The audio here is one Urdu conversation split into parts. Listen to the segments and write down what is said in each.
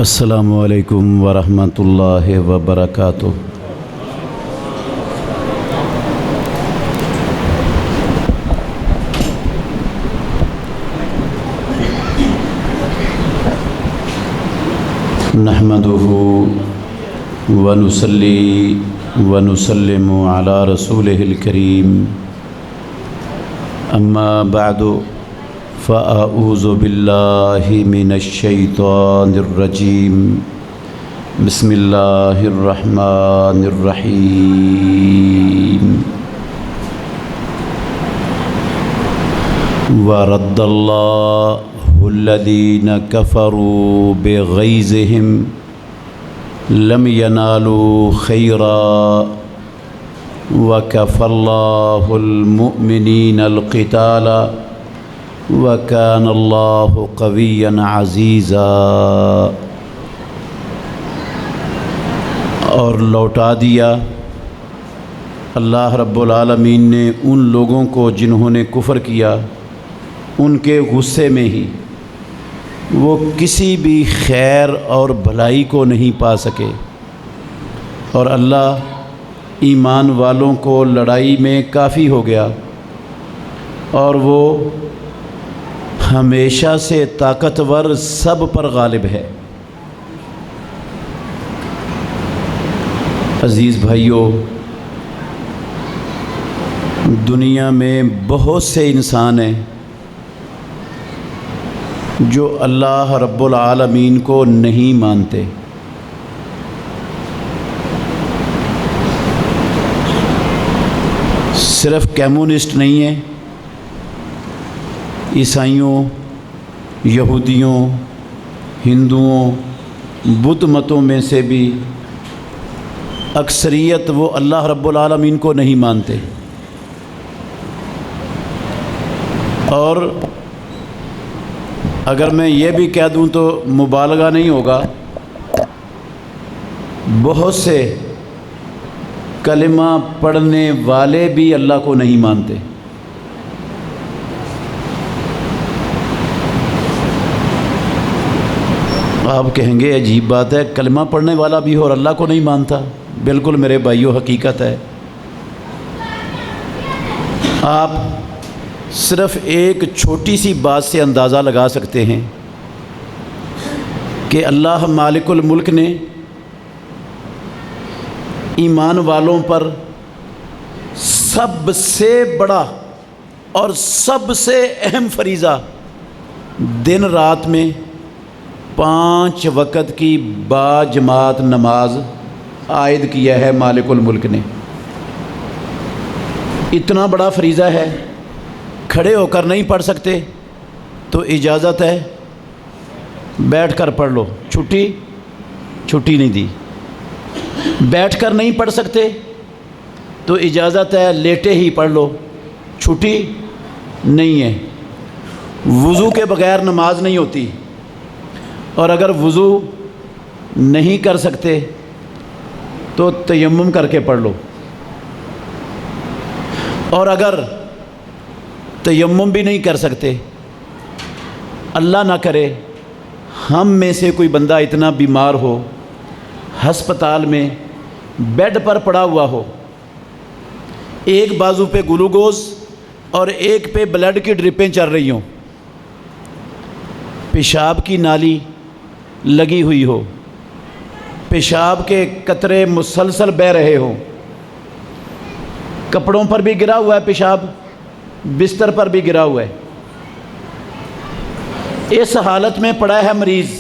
السلام علیکم ورحمۃ اللہ وبرکاتہ۔ نحمده ونصلی ونسلم علی رسولہ الکریم، اما بعد فاعوذ باللہ من الشیطان الرجیم، بسم اللہ الرحمن الرحیم۔ ورد اللہ الذین کفروا بغیظہم لم ینالوا خیرا وکفی اللہ المؤمنین القتال وَكَانَ اللَّهُ قَوِيًّا عَزِيزًا، اور لوٹا دیا اللہ رب العالمین نے ان لوگوں کو جنہوں نے کفر کیا، ان کے غصے میں ہی وہ کسی بھی خیر اور بھلائی کو نہیں پا سکے، اور اللہ ایمان والوں کو لڑائی میں کافی ہو گیا، اور وہ ہمیشہ سے طاقتور سب پر غالب ہے۔ عزیز بھائیو، دنیا میں بہت سے انسان ہیں جو اللہ رب العالمین کو نہیں مانتے، صرف کمیونسٹ نہیں ہیں، عیسائیوں، یہودیوں، ہندوؤں، بدھ متوں میں سے بھی اکثریت وہ اللہ رب العالمین کو نہیں مانتے، اور اگر میں یہ بھی کہہ دوں تو مبالغہ نہیں ہوگا، بہت سے کلمہ پڑھنے والے بھی اللہ کو نہیں مانتے۔ آپ کہیں گے عجیب بات ہے، کلمہ پڑھنے والا بھی ہو اور اللہ کو نہیں مانتا۔ بالکل میرے بھائیو، حقیقت ہے۔ آپ صرف ایک چھوٹی سی بات سے اندازہ لگا سکتے ہیں کہ اللہ مالک الملک نے ایمان والوں پر سب سے بڑا اور سب سے اہم فریضہ دن رات میں 5 وقت کی با جماعت نماز عائد کیا ہے مالک الملک نے۔ اتنا بڑا فریضہ ہے، کھڑے ہو کر نہیں پڑھ سکتے تو اجازت ہے بیٹھ کر پڑھ لو، چھٹی نہیں دی۔ بیٹھ کر نہیں پڑھ سکتے تو اجازت ہے لیٹے ہی پڑھ لو، چھٹی نہیں ہے۔ وضو کے بغیر نماز نہیں ہوتی، اور اگر وضو نہیں کر سکتے تو تیمم کر کے پڑھ لو، اور اگر تیمم بھی نہیں کر سکتے، اللہ نہ کرے ہم میں سے کوئی بندہ اتنا بیمار ہو، ہسپتال میں بیڈ پر پڑا ہوا ہو، ایک بازو پہ گلوکوز اور ایک پہ بلڈ کی ڈرپیں چل رہی ہوں، پیشاب کی نالی لگی ہوئی ہو، پیشاب کے قطرے مسلسل بہہ رہے ہوں، کپڑوں پر بھی گرا ہوا ہے پیشاب، بستر پر بھی گرا ہوا ہے، اس حالت میں پڑا ہے مریض،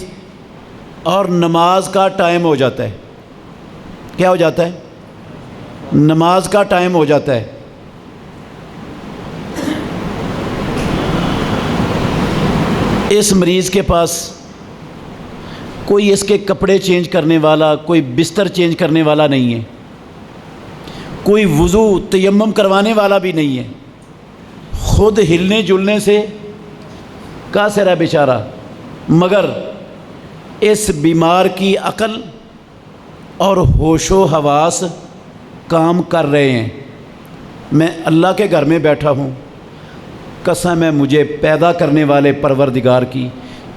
اور نماز کا ٹائم ہو جاتا ہے۔ کیا ہو جاتا ہے؟ نماز کا ٹائم ہو جاتا ہے۔ اس مریض کے پاس کوئی اس کے کپڑے چینج کرنے والا، کوئی بستر چینج کرنے والا نہیں ہے، کوئی وضو تیمم کروانے والا بھی نہیں ہے، خود ہلنے جلنے سے قاصر ہے بیچارہ، مگر اس بیمار کی عقل اور ہوش و حواس کام کر رہے ہیں۔ میں اللہ کے گھر میں بیٹھا ہوں، قسم ہے مجھے پیدا کرنے والے پروردگار کی،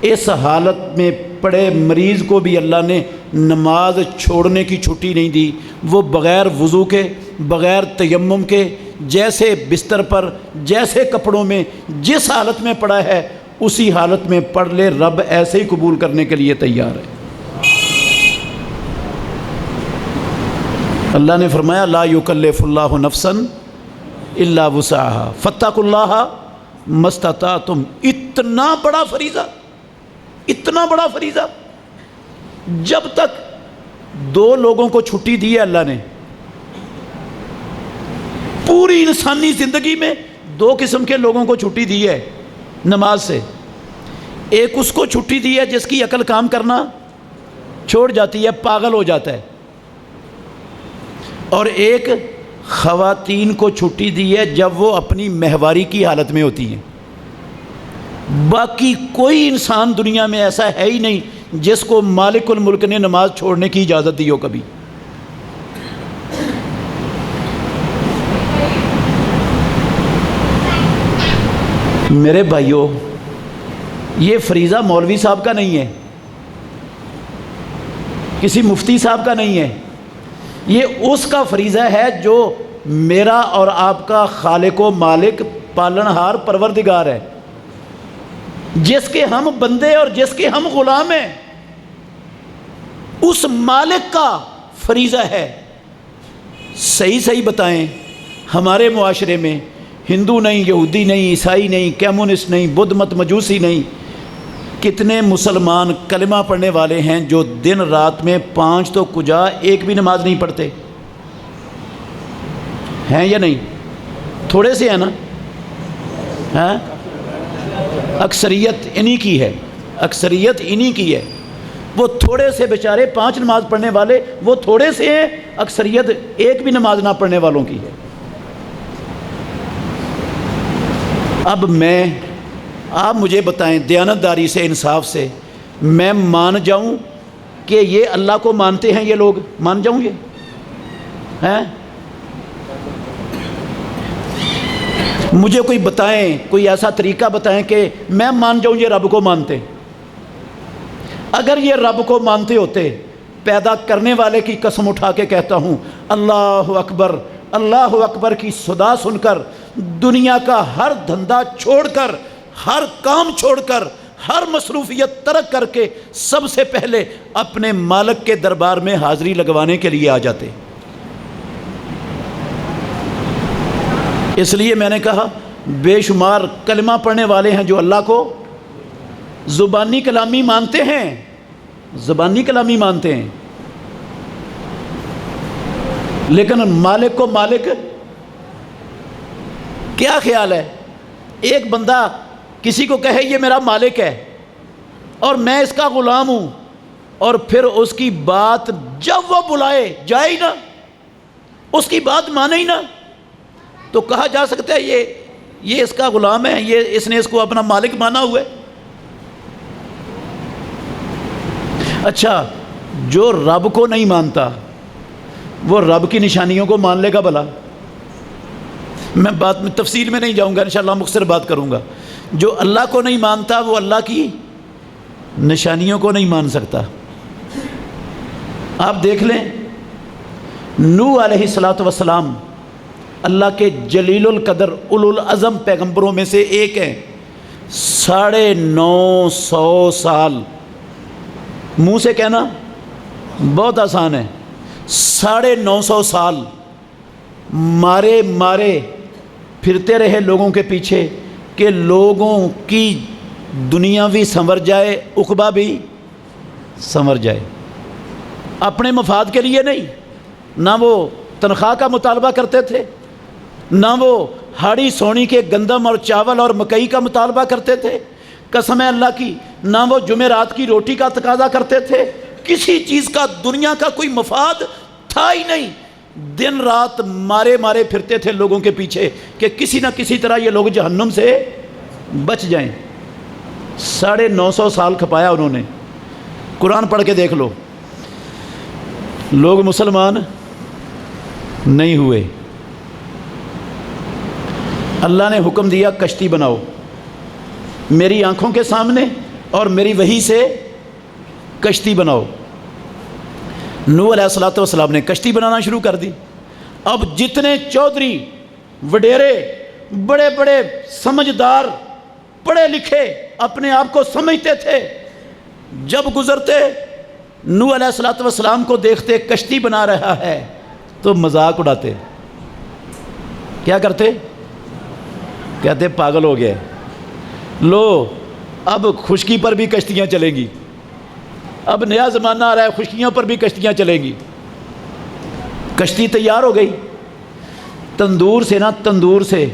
اس حالت میں پڑے مریض کو بھی اللہ نے نماز چھوڑنے کی چھٹی نہیں دی. وہ بغیر وضو کے، بغیر تیمم کے، جیسے بستر پر، جیسے کپڑوں میں، جس حالت میں پڑا ہے اسی حالت میں پڑھ لے، رب ایسے ہی قبول کرنے کے لیے تیار ہے. اللہ نے فرمایا لا یکلف اللہ نفسا الا وسعها فاتقوا اللہ ما استطعتم. اتنا بڑا فریضہ، اتنا بڑا فریضہ. جب تک دو لوگوں کو چھٹی دی ہے اللہ نے پوری انسانی زندگی میں، دو قسم کے لوگوں کو چھٹی دی ہے نماز سے. ایک اس کو چھٹی دی ہے جس کی عقل کام کرنا چھوڑ جاتی ہے، پاگل ہو جاتا ہے. اور ایک خواتین کو چھٹی دی ہے جب وہ اپنی مہواری کی حالت میں ہوتی ہیں. باقی کوئی انسان دنیا میں ایسا ہے ہی نہیں جس کو مالک الملک نے نماز چھوڑنے کی اجازت دی ہو کبھی. میرے بھائیوں، یہ فریضہ مولوی صاحب کا نہیں ہے، کسی مفتی صاحب کا نہیں ہے. یہ اس کا فریضہ ہے جو میرا اور آپ کا خالق و مالک، پالنہار، پروردگار ہے، جس کے ہم بندے اور جس کے ہم غلام ہیں. اس مالک کا فریضہ ہے. صحیح بتائیں، ہمارے معاشرے میں ہندو نہیں، یہودی نہیں، عیسائی نہیں، کمیونسٹ نہیں، بدھ مت، مجوسی نہیں، کتنے مسلمان کلمہ پڑھنے والے ہیں جو دن رات میں 5 تو کجا ایک بھی نماز نہیں پڑھتے ہیں یا نہیں؟ تھوڑے سے ہیں نا؟ ہاں، اکثریت انہی کی ہے، اکثریت انہی کی ہے. وہ تھوڑے سے بیچارے 5 نماز پڑھنے والے وہ تھوڑے سے ہیں، اکثریت ایک بھی نماز نہ پڑھنے والوں کی ہے. اب آپ مجھے بتائیں دیانتداری سے، انصاف سے، میں مان جاؤں کہ یہ اللہ کو مانتے ہیں یہ لوگ؟ مان جاؤں یہ ہیں؟ مجھے کوئی بتائیں، کوئی ایسا طریقہ بتائیں کہ میں مان جاؤں یہ رب کو مانتے. اگر یہ رب کو مانتے ہوتے، پیدا کرنے والے کی قسم اٹھا کے کہتا ہوں، اللہ اکبر، اللہ اکبر کی صدا سن کر دنیا کا ہر دھندا چھوڑ کر، ہر کام چھوڑ کر، ہر مصروفیت ترک کر کے سب سے پہلے اپنے مالک کے دربار میں حاضری لگوانے کے لیے آ جاتے. اس لیے میں نے کہا بے شمار کلمہ پڑھنے والے ہیں جو اللہ کو زبانی کلامی مانتے ہیں، زبانی کلامی مانتے ہیں، لیکن مالک کو مالک کیا خیال ہے؟ ایک بندہ کسی کو کہے یہ میرا مالک ہے اور میں اس کا غلام ہوں، اور پھر اس کی بات جب وہ بلائے جائے ہی نہ، اس کی بات مانے ہی نہ، تو کہا جا سکتا ہے یہ اس کا غلام ہے، یہ اس نے اس کو اپنا مالک مانا ہوا ہے. اچھا، جو رب کو نہیں مانتا وہ رب کی نشانیوں کو مان لے گا بھلا؟ میں بات میں تفصیل میں نہیں جاؤں گا، انشاءاللہ مختصر بات کروں گا. جو اللہ کو نہیں مانتا وہ اللہ کی نشانیوں کو نہیں مان سکتا. آپ دیکھ لیں، نوح علیہ السلام اللہ کے جلیل القدر اولو العزم پیغمبروں میں سے ایک ہیں. 950 سال، منہ سے کہنا بہت آسان ہے، 950 سال مارے پھرتے رہے لوگوں کے پیچھے کہ لوگوں کی دنیاوی سنور جائے، عقبہ بھی سنور جائے. اپنے مفاد کے لیے نہیں، نہ وہ تنخواہ کا مطالبہ کرتے تھے، نہ وہ ہاڑی سونی کے گندم اور چاول اور مکئی کا مطالبہ کرتے تھے، قسم ہے اللہ کی، نہ وہ جمعرات کی روٹی کا تقاضا کرتے تھے. کسی چیز کا دنیا کا کوئی مفاد تھا ہی نہیں. دن رات مارے پھرتے تھے لوگوں کے پیچھے کہ کسی نہ کسی طرح یہ لوگ جہنم سے بچ جائیں. 950 سال کھپایا انہوں نے. قرآن پڑھ کے دیکھ لو، لوگ مسلمان نہیں ہوئے. اللہ نے حکم دیا کشتی بناؤ میری آنکھوں کے سامنے اور میری وحی سے کشتی بناؤ۔ نوح علیہ الصلوۃ والسلام نے کشتی بنانا شروع کر دی۔ اب جتنے چودھری وڈیرے بڑے بڑے سمجھدار پڑھے لکھے اپنے آپ کو سمجھتے تھے، جب گزرتے نوح علیہ الصلوۃ والسلام کو دیکھتے کشتی بنا رہا ہے تو مذاق اڑاتے۔ کیا کرتے؟ کہتے پاگل ہو گئے، لو اب خشکی پر بھی کشتیاں چلیں گی، اب نیا زمانہ آ رہا ہے، خشکیوں پر بھی کشتیاں چلیں گی۔ کشتی تیار ہو گئی، تندور سے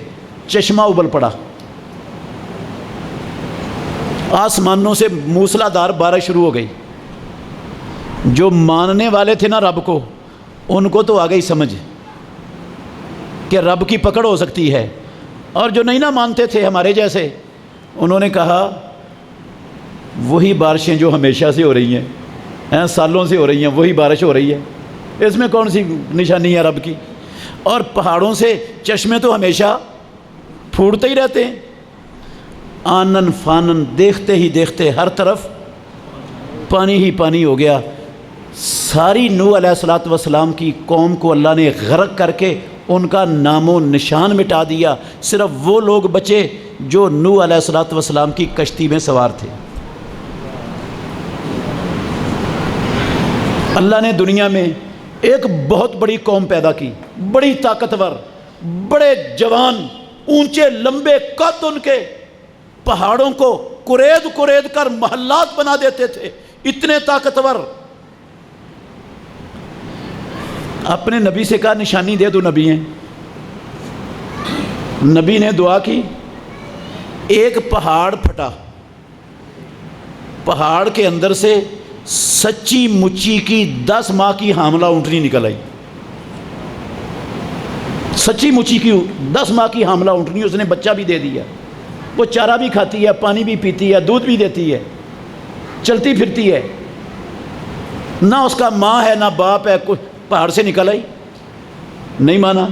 چشمہ ابل پڑا، آسمانوں سے موسلا دھار بارش شروع ہو گئی۔ جو ماننے والے تھے نا رب کو، ان کو تو آ گئی سمجھ کہ رب کی پکڑ ہو سکتی ہے، اور جو نہیں نہ مانتے تھے ہمارے جیسے، انہوں نے کہا وہی بارشیں جو ہمیشہ سے ہو رہی ہیں، سالوں سے ہو رہی ہیں، وہی بارش ہو رہی ہے، اس میں کون سی نشانی ہے رب کی؟ اور پہاڑوں سے چشمے تو ہمیشہ پھوٹتے ہی رہتے ہیں۔ آنن فانن، دیکھتے ہی دیکھتے ہر طرف پانی ہی پانی ہو گیا۔ ساری نوح علیہ الصلوۃ والسلام کی قوم کو اللہ نے غرق کر کے ان کا نام و نشان مٹا دیا، صرف وہ لوگ بچے جو نوح علیہ الصلوۃ والسلام کی کشتی میں سوار تھے۔ اللہ نے دنیا میں ایک بہت بڑی قوم پیدا کی، بڑی طاقتور، بڑے جوان، اونچے لمبے قد، ان کے پہاڑوں کو کورید کر محلات بنا دیتے تھے، اتنے طاقتور۔ اپنے نبی سے کہا نشانی دے دو، نبی ہیں۔ نبی نے دعا کی، ایک پہاڑ پھٹا، پہاڑ کے اندر سے سچی مچی کی 10 ماہ کی حاملہ اونٹنی نکل آئی، سچی مچی کی 10 ماہ کی حاملہ اونٹنی، اس نے بچہ بھی دے دیا۔ وہ چارہ بھی کھاتی ہے، پانی بھی پیتی ہے، دودھ بھی دیتی ہے، چلتی پھرتی ہے، نہ اس کا ماں ہے نہ باپ ہے، کچھ پہاڑ سے نکل آئی۔ نہیں مانا،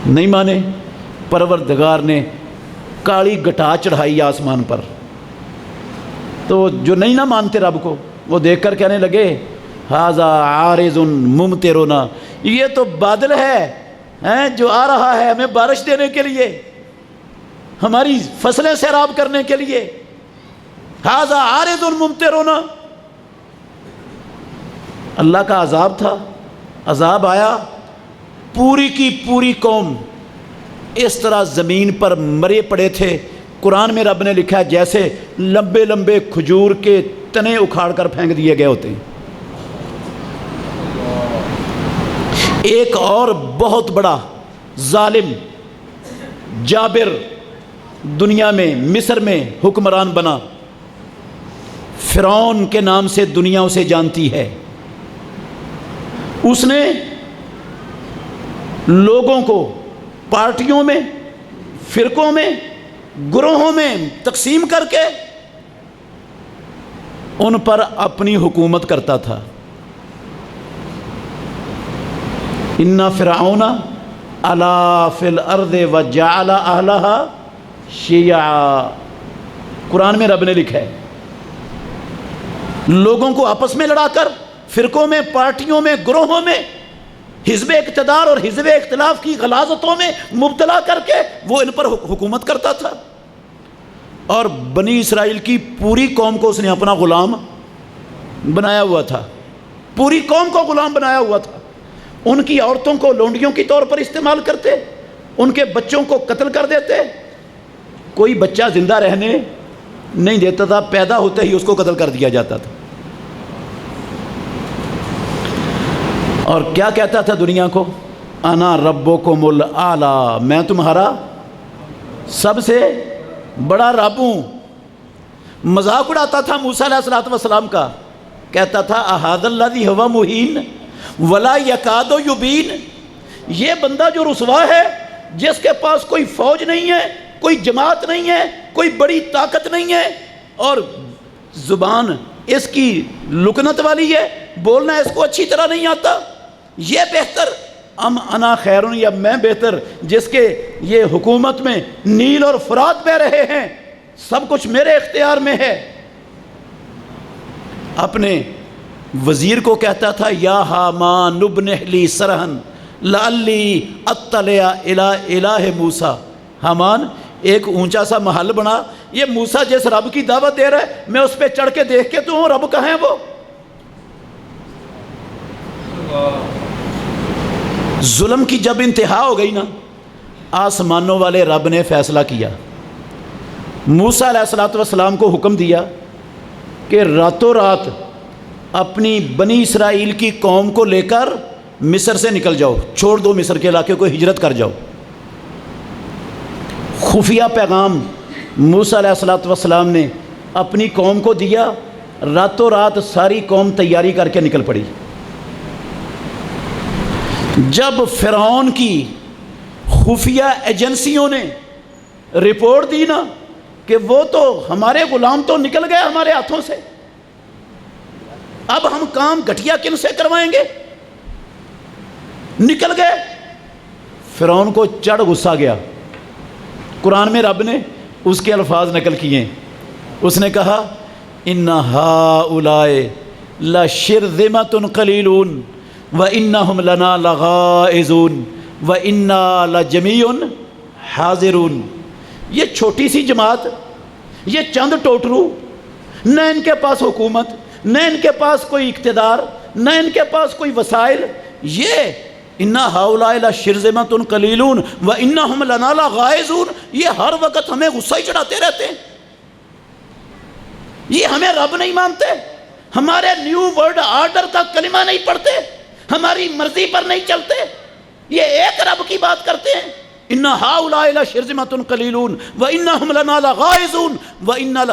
نہیں مانے، پروردگار نے کالی گٹا چڑھائی آسمان پر۔ تو جو نہیں نہ مانتے رب کو، وہ دیکھ کر کہنے لگے ھذا عارض ممطرنا، یہ تو بادل ہے جو آ رہا ہے ہمیں بارش دینے کے لیے، ہماری فصلیں سیراب کرنے کے لیے۔ ھذا عارض ممطرنا، اللہ کا عذاب تھا، عذاب آیا، پوری کی پوری قوم اس طرح زمین پر مرے پڑے تھے۔ قرآن میں رب نے لکھا ہے جیسے لمبے لمبے کھجور کے تنے اکھاڑ کر پھینک دیے گئے ہوتے ہیں۔ ایک اور بہت بڑا ظالم جابر دنیا میں، مصر میں حکمران بنا، فرعون کے نام سے دنیا اسے جانتی ہے۔ اس نے لوگوں کو پارٹیوں میں، فرقوں میں، گروہوں میں تقسیم کر کے ان پر اپنی حکومت کرتا تھا۔ ان فرعون علا فی الارض وجعل اہلها شیعا، قرآن میں رب نے لکھا ہے لوگوں کو آپس میں لڑا کر، فرقوں میں، پارٹیوں میں، گروہوں میں، حزب اقتدار اور حزب اختلاف کی غلاظتوں میں مبتلا کر کے وہ ان پر حکومت کرتا تھا۔ اور بنی اسرائیل کی پوری قوم کو اس نے اپنا غلام بنایا ہوا تھا، پوری قوم کو غلام بنایا ہوا تھا۔ ان کی عورتوں کو لونڈیوں کی طور پر استعمال کرتے، ان کے بچوں کو قتل کر دیتے، کوئی بچہ زندہ رہنے نہیں دیتا تھا، پیدا ہوتے ہی اس کو قتل کر دیا جاتا تھا۔ اور کیا کہتا تھا دنیا کو؟ انا ربکم الاعلی، میں تمہارا سب سے بڑا رب ہوں۔ مذاق اڑاتا تھا موسیٰ علیہ الصلوۃ والسلام کا، کہتا تھا اھذا الذی ھو مہین ولا یکاد یبین، یہ بندہ جو رسوا ہے، جس کے پاس کوئی فوج نہیں ہے، کوئی جماعت نہیں ہے، کوئی بڑی طاقت نہیں ہے، اور زبان اس کی لکنت والی ہے، بولنا اس کو اچھی طرح نہیں آتا، یہ بہتر ام انا خیرن، یا میں بہتر جس کے یہ حکومت میں نیل اور فرات بہ رہے ہیں، سب کچھ میرے اختیار میں ہے۔ اپنے وزیر کو کہتا تھا یا حامان ابن لی سرحن لعلی اطلع الی الہ موسیٰ، حامان ایک اونچا سا محل بنا، یہ موسیٰ جس رب کی دعوت دے رہا ہے میں اس پہ چڑھ کے دیکھ کے تو ہوں رب کہاں ہے وہ۔ ظلم کی جب انتہا ہو گئی نا، آسمانوں والے رب نے فیصلہ کیا، موسیٰ علیہ السلام کو حکم دیا کہ راتوں رات اپنی بنی اسرائیل کی قوم کو لے کر مصر سے نکل جاؤ، چھوڑ دو مصر کے علاقے کو، ہجرت کر جاؤ۔ خفیہ پیغام موسیٰ علیہ السلام نے اپنی قوم کو دیا، راتوں رات ساری قوم تیاری کر کے نکل پڑی۔ جب فرعون کی خفیہ ایجنسیوں نے رپورٹ دی نا کہ وہ تو ہمارے غلام تو نکل گئے ہمارے ہاتھوں سے، اب ہم کام گھٹیا کن سے کروائیں گے، نکل گئے، فرعون کو چڑھ غصہ گیا۔ قرآن میں رب نے اس کے الفاظ نقل کیے، اس نے کہا ان ہؤلاء لشرذمۃ قلیلون وانہم لنا لغائظون وانا لجمیع حاضرون، یہ چھوٹی سی جماعت، یہ چند ٹوٹرو، نہ ان کے پاس حکومت، نہ ان کے پاس کوئی اقتدار، نہ ان کے پاس کوئی وسائل، یہ ان ہؤلاء لشرذمۃ قلیلون وانہم لنا لغائظون، یہ ہر وقت ہمیں غصہ ہی چڑھاتے رہتے ہیں، یہ ہمیں رب نہیں مانتے، ہمارے نیو ورلڈ آرڈر کا کلمہ نہیں پڑھتے، ہماری مرضی پر نہیں چلتے، یہ ایک رب کی بات کرتے ہیں، ان ہؤلاء لشرذمۃ قلیلون وانہم لنا لغائظون وانا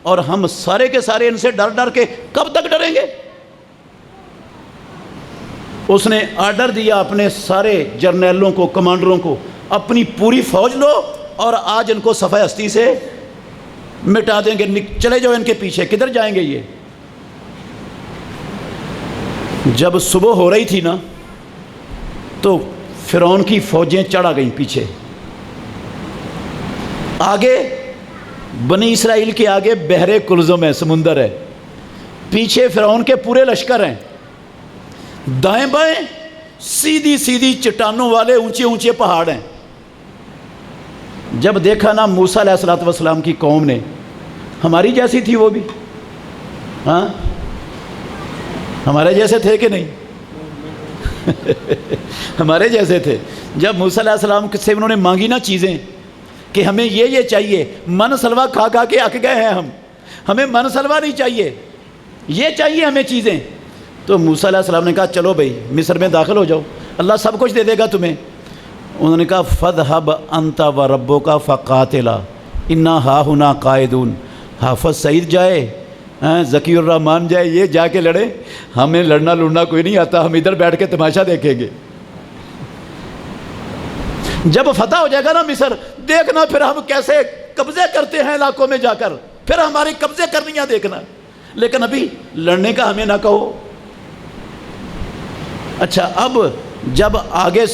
اور ہم سارے کے سارے ان سے ڈر ڈر کے کب تک ڈریں گے۔ اس نے آرڈر دیا اپنے سارے جرنیلوں کو، کمانڈروں کو، اپنی پوری فوج لو اور آج ان کو صفحہ ہستی سے مٹا دیں گے، چلے جاؤ ان کے پیچھے، کدھر جائیں گے یہ۔ جب صبح ہو رہی تھی نا تو فرعون کی فوجیں چڑھ آ گئیں پیچھے، آگے بنی اسرائیل کے آگے بحر کلزم ہے، سمندر ہے، پیچھے فرعون کے پورے لشکر ہیں، دائیں بائیں سیدھی سیدھی چٹانوں والے اونچے اونچے پہاڑ ہیں۔ جب دیکھا نا موسیٰ علیہ السلام کی قوم نے، ہماری جیسی تھی وہ بھی، ہاں ہمارے جیسے تھے کہ نہیں ہمارے جیسے تھے۔ جب موسیٰ علیہ السلام سے انہوں نے مانگی نا چیزیں کہ ہمیں یہ چاہیے، من سلوا کھا کھا کے اک گئے ہیں ہمیں من سلوا نہیں چاہیے، یہ چاہیے ہمیں چیزیں، تو موسیٰ علیہ السلام نے کہا چلو بھائی مصر میں داخل ہو جاؤ، اللہ سب کچھ دے دے گا تمہیں۔ انہوں نے کہا فاذهب انت وربک فقاتلا انا ہاہنا قاعدون، حافظ سعید جائے، ذکی الرحمان جائے، یہ جا کے لڑے، ہمیں لڑنا لڑنا کوئی نہیں آتا، ہم ادھر بیٹھ کے تماشا دیکھیں گے۔ جب فتح ہو جائے گا نا مصر، دیکھنا پھر ہم کیسے قبضے کرتے ہیں علاقوں میں جا کر، پھر ہماری قبضے کرنیاں دیکھنا، لیکن ابھی لڑنے کا ہمیں نہ کہو۔ اچھا، اب جب آگے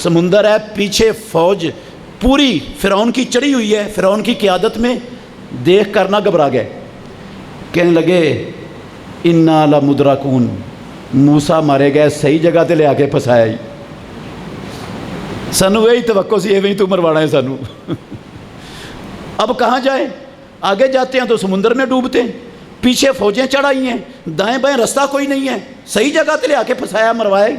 سمندر ہے، پیچھے فوج پوری فرعون کی چڑھی ہوئی ہے، فرعون کی قیادت میں، دیکھ کر نہ گھبرا گئے، کہنے لگے انا لمدرکون، موسیٰ مارے گئے، صحیح جگہ تے لے آ کے پھنسایا ہی، سانو یہی توقع سی ایویں تو مروانا ہے سانو اب کہاں جائیں، آگے جاتے ہیں تو سمندر میں ڈوبتے ہیں، پیچھے فوجیں چڑھائی ہیں، دائیں بائیں رستہ کوئی نہیں ہے، صحیح جگہ تے لے آ کے پھنسایا، مروایا ہی۔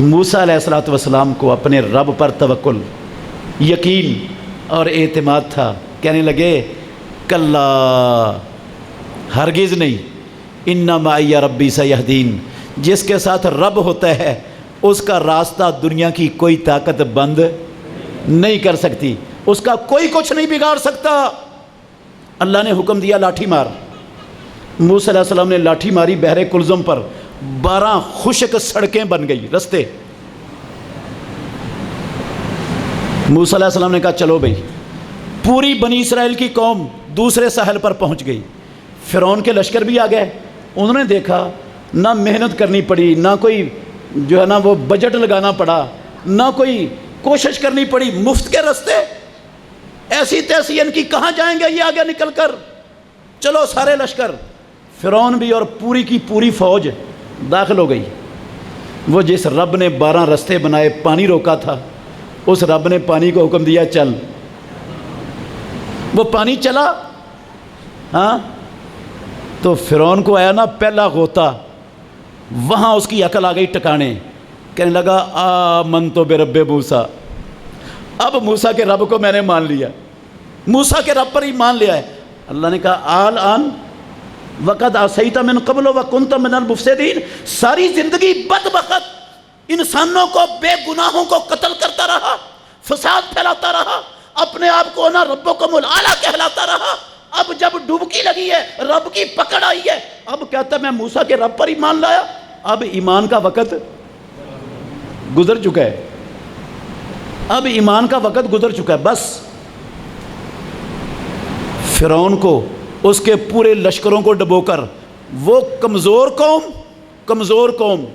موسیٰ علیہ السلام کو اپنے رب پر توکل، یقین اور اعتماد تھا، کہنے لگے کلا، ہرگز نہیں، ان معی ربی سیہدین، جس کے ساتھ رب ہوتا ہے اس کا راستہ دنیا کی کوئی طاقت بند نہیں کر سکتی، اس کا کوئی کچھ نہیں بگاڑ سکتا۔ اللہ نے حکم دیا لاٹھی مار، موسیٰ علیہ السلام نے لاٹھی ماری، بحر کلزم پر 12 خشک سڑکیں بن گئی، رستے۔ موسیٰ علیہ السلام نے کہا چلو بھائی، پوری بنی اسرائیل کی قوم دوسرے ساحل پر پہنچ گئی، فرعون کے لشکر بھی آ گئے، انہوں نے دیکھا نہ محنت کرنی پڑی، نہ کوئی جو ہے نا وہ بجٹ لگانا پڑا، نہ کوئی کوشش کرنی پڑی، مفت کے رستے، ایسی تیسی ان کی کہاں جائیں گے یہ آگے نکل کر، چلو سارے لشکر، فرعون بھی اور پوری کی پوری فوج داخل ہو گئی۔ وہ جس رب نے 12 رستے بنائے، پانی روکا تھا، اس رب نے پانی کو حکم دیا چل، وہ پانی چلا۔ ہاں تو فرعون کو آیا نا پہلا غوطہ، وہاں اس کی عقل آ گئی ٹکانے، کہنے لگا آمنت برب موسیٰ، اب موسیٰ کے رب کو میں نے مان لیا، موسیٰ کے رب پر ہی مان لیا ہے۔ اللہ نے کہا آن وقد عصیت من قبل وکنت من المفسدین، ساری زندگی بدبخت انسانوں کو، بے گناہوں کو قتل کرتا رہا، فساد پھیلاتا رہا، اپنے آپ کو نا ربکم الاعلی کہلاتا رہا، اب جب ڈوبکی لگی ہے، رب کی پکڑ آئی ہے، اب کہتا ہے میں موسیٰ کے رب پر ایمان لایا۔ اب ایمان کا وقت گزر چکا ہے، اب ایمان کا وقت گزر چکا ہے۔ بس فرعون کو، اس کے پورے لشکروں کو ڈبو کر، وہ کمزور قوم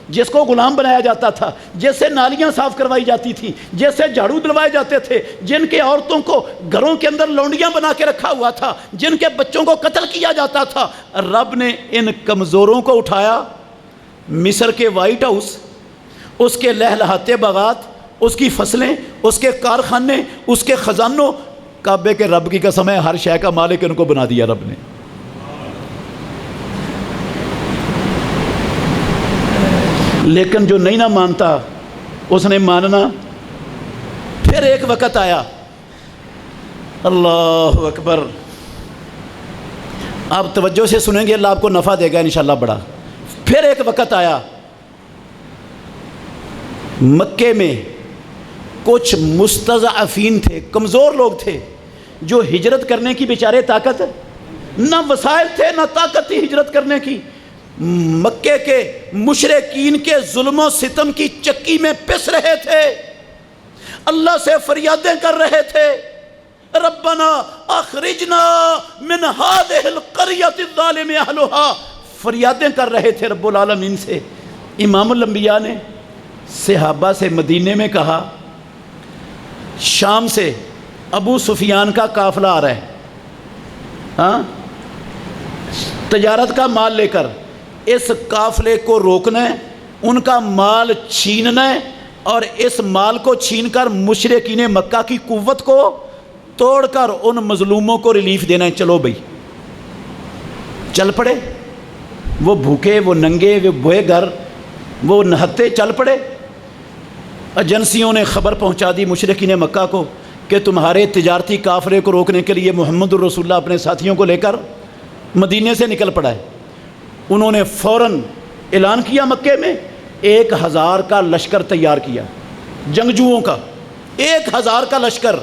جس کو غلام بنایا جاتا تھا، جیسے نالیاں صاف کروائی جاتی تھی، جیسے جھاڑو دلوائے جاتے تھے، جن کے عورتوں کو گھروں کے اندر لونڈیاں بنا کے رکھا ہوا تھا، جن کے بچوں کو قتل کیا جاتا تھا، رب نے ان کمزوروں کو اٹھایا، مصر کے وائٹ ہاؤس، اس کے لہلہاتے باغات، اس کی فصلیں، اس کے کارخانے، اس کے خزانوں، کعبے کے رب کی قسم ہے ہر شے کا مالک ان کو بنا دیا رب نے۔ لیکن جو نہیں نہ مانتا اس نے ماننا۔ پھر ایک وقت آیا، اللہ اکبر، آپ توجہ سے سنیں گے، اللہ آپ کو نفع دے گا انشاءاللہ بڑا۔ پھر ایک وقت آیا، مکے میں کچھ مستضعفین تھے، کمزور لوگ تھے، جو ہجرت کرنے کی بیچارے طاقت نہ وسائل تھے نہ طاقت تھی ہجرت کرنے کی، مکے کے مشرکین کے ظلم و ستم کی چکی میں پس رہے تھے، اللہ سے فریادیں کر رہے تھے، ربنا اخرجنا من هذه القرية الظالم اهلها، فریادیں کر رہے تھے رب العالمین سے۔ امام الانبیاء نے صحابہ سے مدینے میں کہا، شام سے ابو سفیان کا قافلہ آ رہا ہے، ہاں تجارت کا مال لے کر، اس قافلے کو روکنا ہے، ان کا مال چھیننا ہے، اور اس مال کو چھین کر مشرکین مکہ کی قوت کو توڑ کر ان مظلوموں کو ریلیف دینا ہے۔ چلو بھئی، چل پڑے، وہ بھوکے، وہ ننگے، وہ بوئے گھر، وہ نہتے چل پڑے۔ ایجنسیوں نے خبر پہنچا دی مشرکین مکہ کو کہ تمہارے تجارتی قافلے کو روکنے کے لیے محمد الرسول اللہ اپنے ساتھیوں کو لے کر مدینے سے نکل پڑا ہے۔ انہوں نے فوراً اعلان کیا، مکے میں 1000 کا لشکر تیار کیا، جنگجوؤں کا 1000 کا لشکر،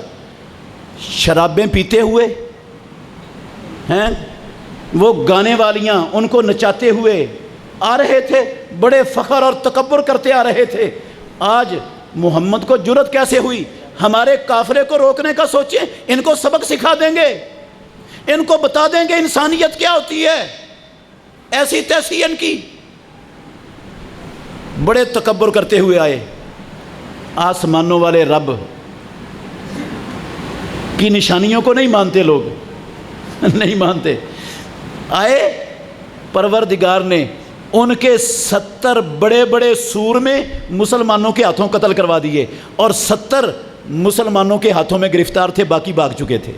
شرابیں پیتے ہوئے ہیں، وہ گانے والیاں ان کو نچاتے ہوئے آ رہے تھے، بڑے فخر اور تکبر کرتے آ رہے تھے۔ آج محمد کو جرأت کیسے ہوئی؟ ہمارے قافلے کو روکنے کا سوچیں، ان کو سبق سکھا دیں گے، ان کو بتا دیں گے انسانیت کیا ہوتی ہے، ایسی تیسی ان کی۔ بڑے تکبر کرتے ہوئے آئے، آسمانوں والے رب کی نشانیوں کو نہیں مانتے لوگ، نہیں مانتے۔ آئے، پروردگار نے ان کے 70 بڑے بڑے سور میں مسلمانوں کے ہاتھوں قتل کروا دیے، اور 70 مسلمانوں کے ہاتھوں میں گرفتار تھے، باقی بھاگ چکے تھے۔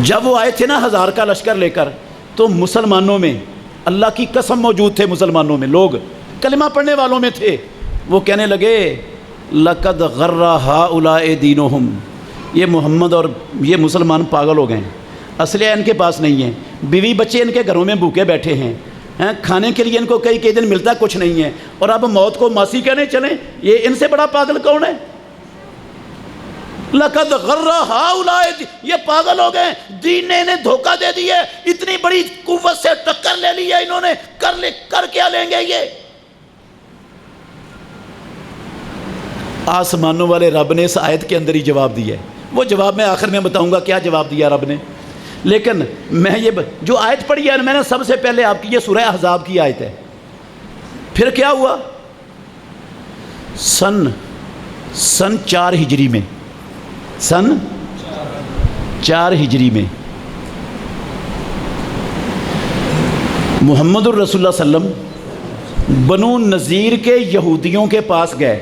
جب وہ آئے تھے نا 1000 کا لشکر لے کر، تو مسلمانوں میں اللہ کی قسم موجود تھے، مسلمانوں میں لوگ کلمہ پڑھنے والوں میں تھے، وہ کہنے لگے لقد غر ہؤلاء دینہم، یہ محمد اور یہ مسلمان پاگل ہو گئے ہیں، اسلحہ ان کے پاس نہیں ہے، بیوی بچے ان کے گھروں میں بھوکے بیٹھے ہیں، کھانے کے لیے ان کو کئی دن ملتا کچھ نہیں ہے، اور اب موت کو ماسی کہنے چلیں، یہ ان سے بڑا پاگل کون ہے؟ لقد غر ہؤلاء، یہ پاگل ہو گئے، دین نے انہیں دھوکہ دے دی ہے، اتنی بڑی قوت سے ٹکر لے لی ہے انہوں نے، کر کیا لیں گے یہ؟ آسمانوں والے رب نے اس آیت کے اندر ہی جواب دیا ہے، وہ جواب میں آخر میں بتاؤں گا کیا جواب دیا رب نے، لیکن میں یہ جو آیت پڑھی ہے میں نے سب سے پہلے آپ کی، یہ سورہ احزاب کی آیت ہے۔ پھر کیا ہوا؟ سن 4 ہجری میں، سن 4 ہجری میں محمد الرسول اللہ صلی اللہ علیہ وسلم بنو نذیر کے یہودیوں کے پاس گئے.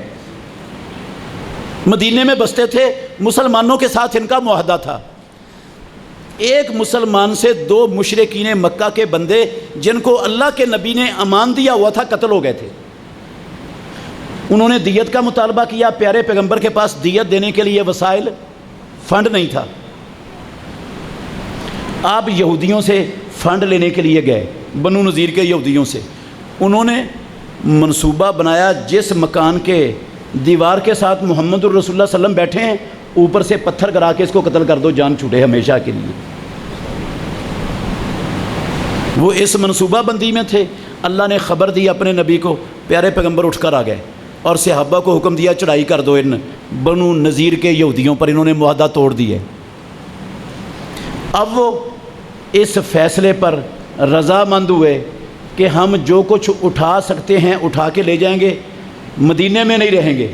مدینے میں بستے تھے, مسلمانوں کے ساتھ ان کا معاہدہ تھا. ایک مسلمان سے 2 مشرکین مکہ کے بندے جن کو اللہ کے نبی نے امان دیا ہوا تھا قتل ہو گئے تھے. انہوں نے دیت کا مطالبہ کیا. پیارے پیغمبر کے پاس دیت دینے کے لیے وسائل فنڈ نہیں تھا. آپ یہودیوں سے فنڈ لینے کے لیے گئے, بنو نذیر کے یہودیوں سے. انہوں نے منصوبہ بنایا, جس مکان کے دیوار کے ساتھ محمد الرسول اللہ صلی اللہ علیہ وسلم بیٹھے ہیں اوپر سے پتھر گرا کے اس کو قتل کر دو, جان چھوٹے ہمیشہ کے لیے. وہ اس منصوبہ بندی میں تھے. اللہ نے خبر دی اپنے نبی کو, پیارے پیغمبر اٹھ کر آ گئے اور صحابہ کو حکم دیا چڑھائی کر دو ان بنو نذیر کے یہودیوں پر, انہوں نے معاہدہ توڑ دیے. اب وہ اس فیصلے پر رضامند ہوئے کہ ہم جو کچھ اٹھا سکتے ہیں اٹھا کے لے جائیں گے, مدینے میں نہیں رہیں گے.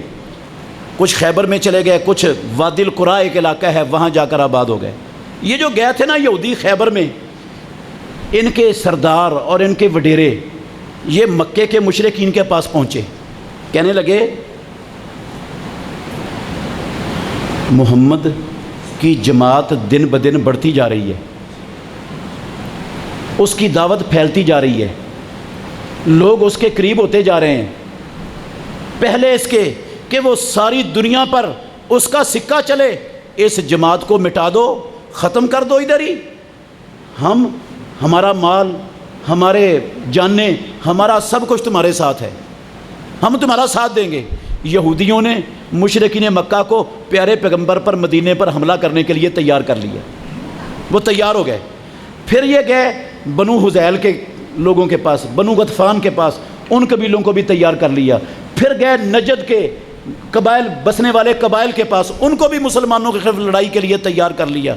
کچھ خیبر میں چلے گئے, کچھ وادی القریٰ ایک علاقہ ہے وہاں جا کر آباد ہو گئے. یہ جو گئے تھے نا یہودی خیبر میں, ان کے سردار اور ان کے وڈیرے یہ مکے کے مشرکین کے پاس پہنچے. کہنے لگے محمد کی جماعت دن بدن بڑھتی جا رہی ہے, اس کی دعوت پھیلتی جا رہی ہے, لوگ اس کے قریب ہوتے جا رہے ہیں. پہلے اس کے کہ وہ ساری دنیا پر اس کا سکہ چلے, اس جماعت کو مٹا دو, ختم کر دو ادھر ہی. ہمارا مال, ہمارے جاننے, ہمارا سب کچھ تمہارے ساتھ ہے, ہم تمہارا ساتھ دیں گے. یہودیوں نے مشرکین مکہ کو پیارے پیغمبر پر مدینے پر حملہ کرنے کے لیے تیار کر لیا. وہ تیار ہو گئے. پھر یہ گئے بنو حذیل کے لوگوں کے پاس, بنو غطفان کے پاس, ان قبیلوں کو بھی تیار کر لیا. پھر گئے نجد کے قبائل بسنے والے قبائل کے پاس, ان کو بھی مسلمانوں کے خلاف لڑائی کے لیے تیار کر لیا.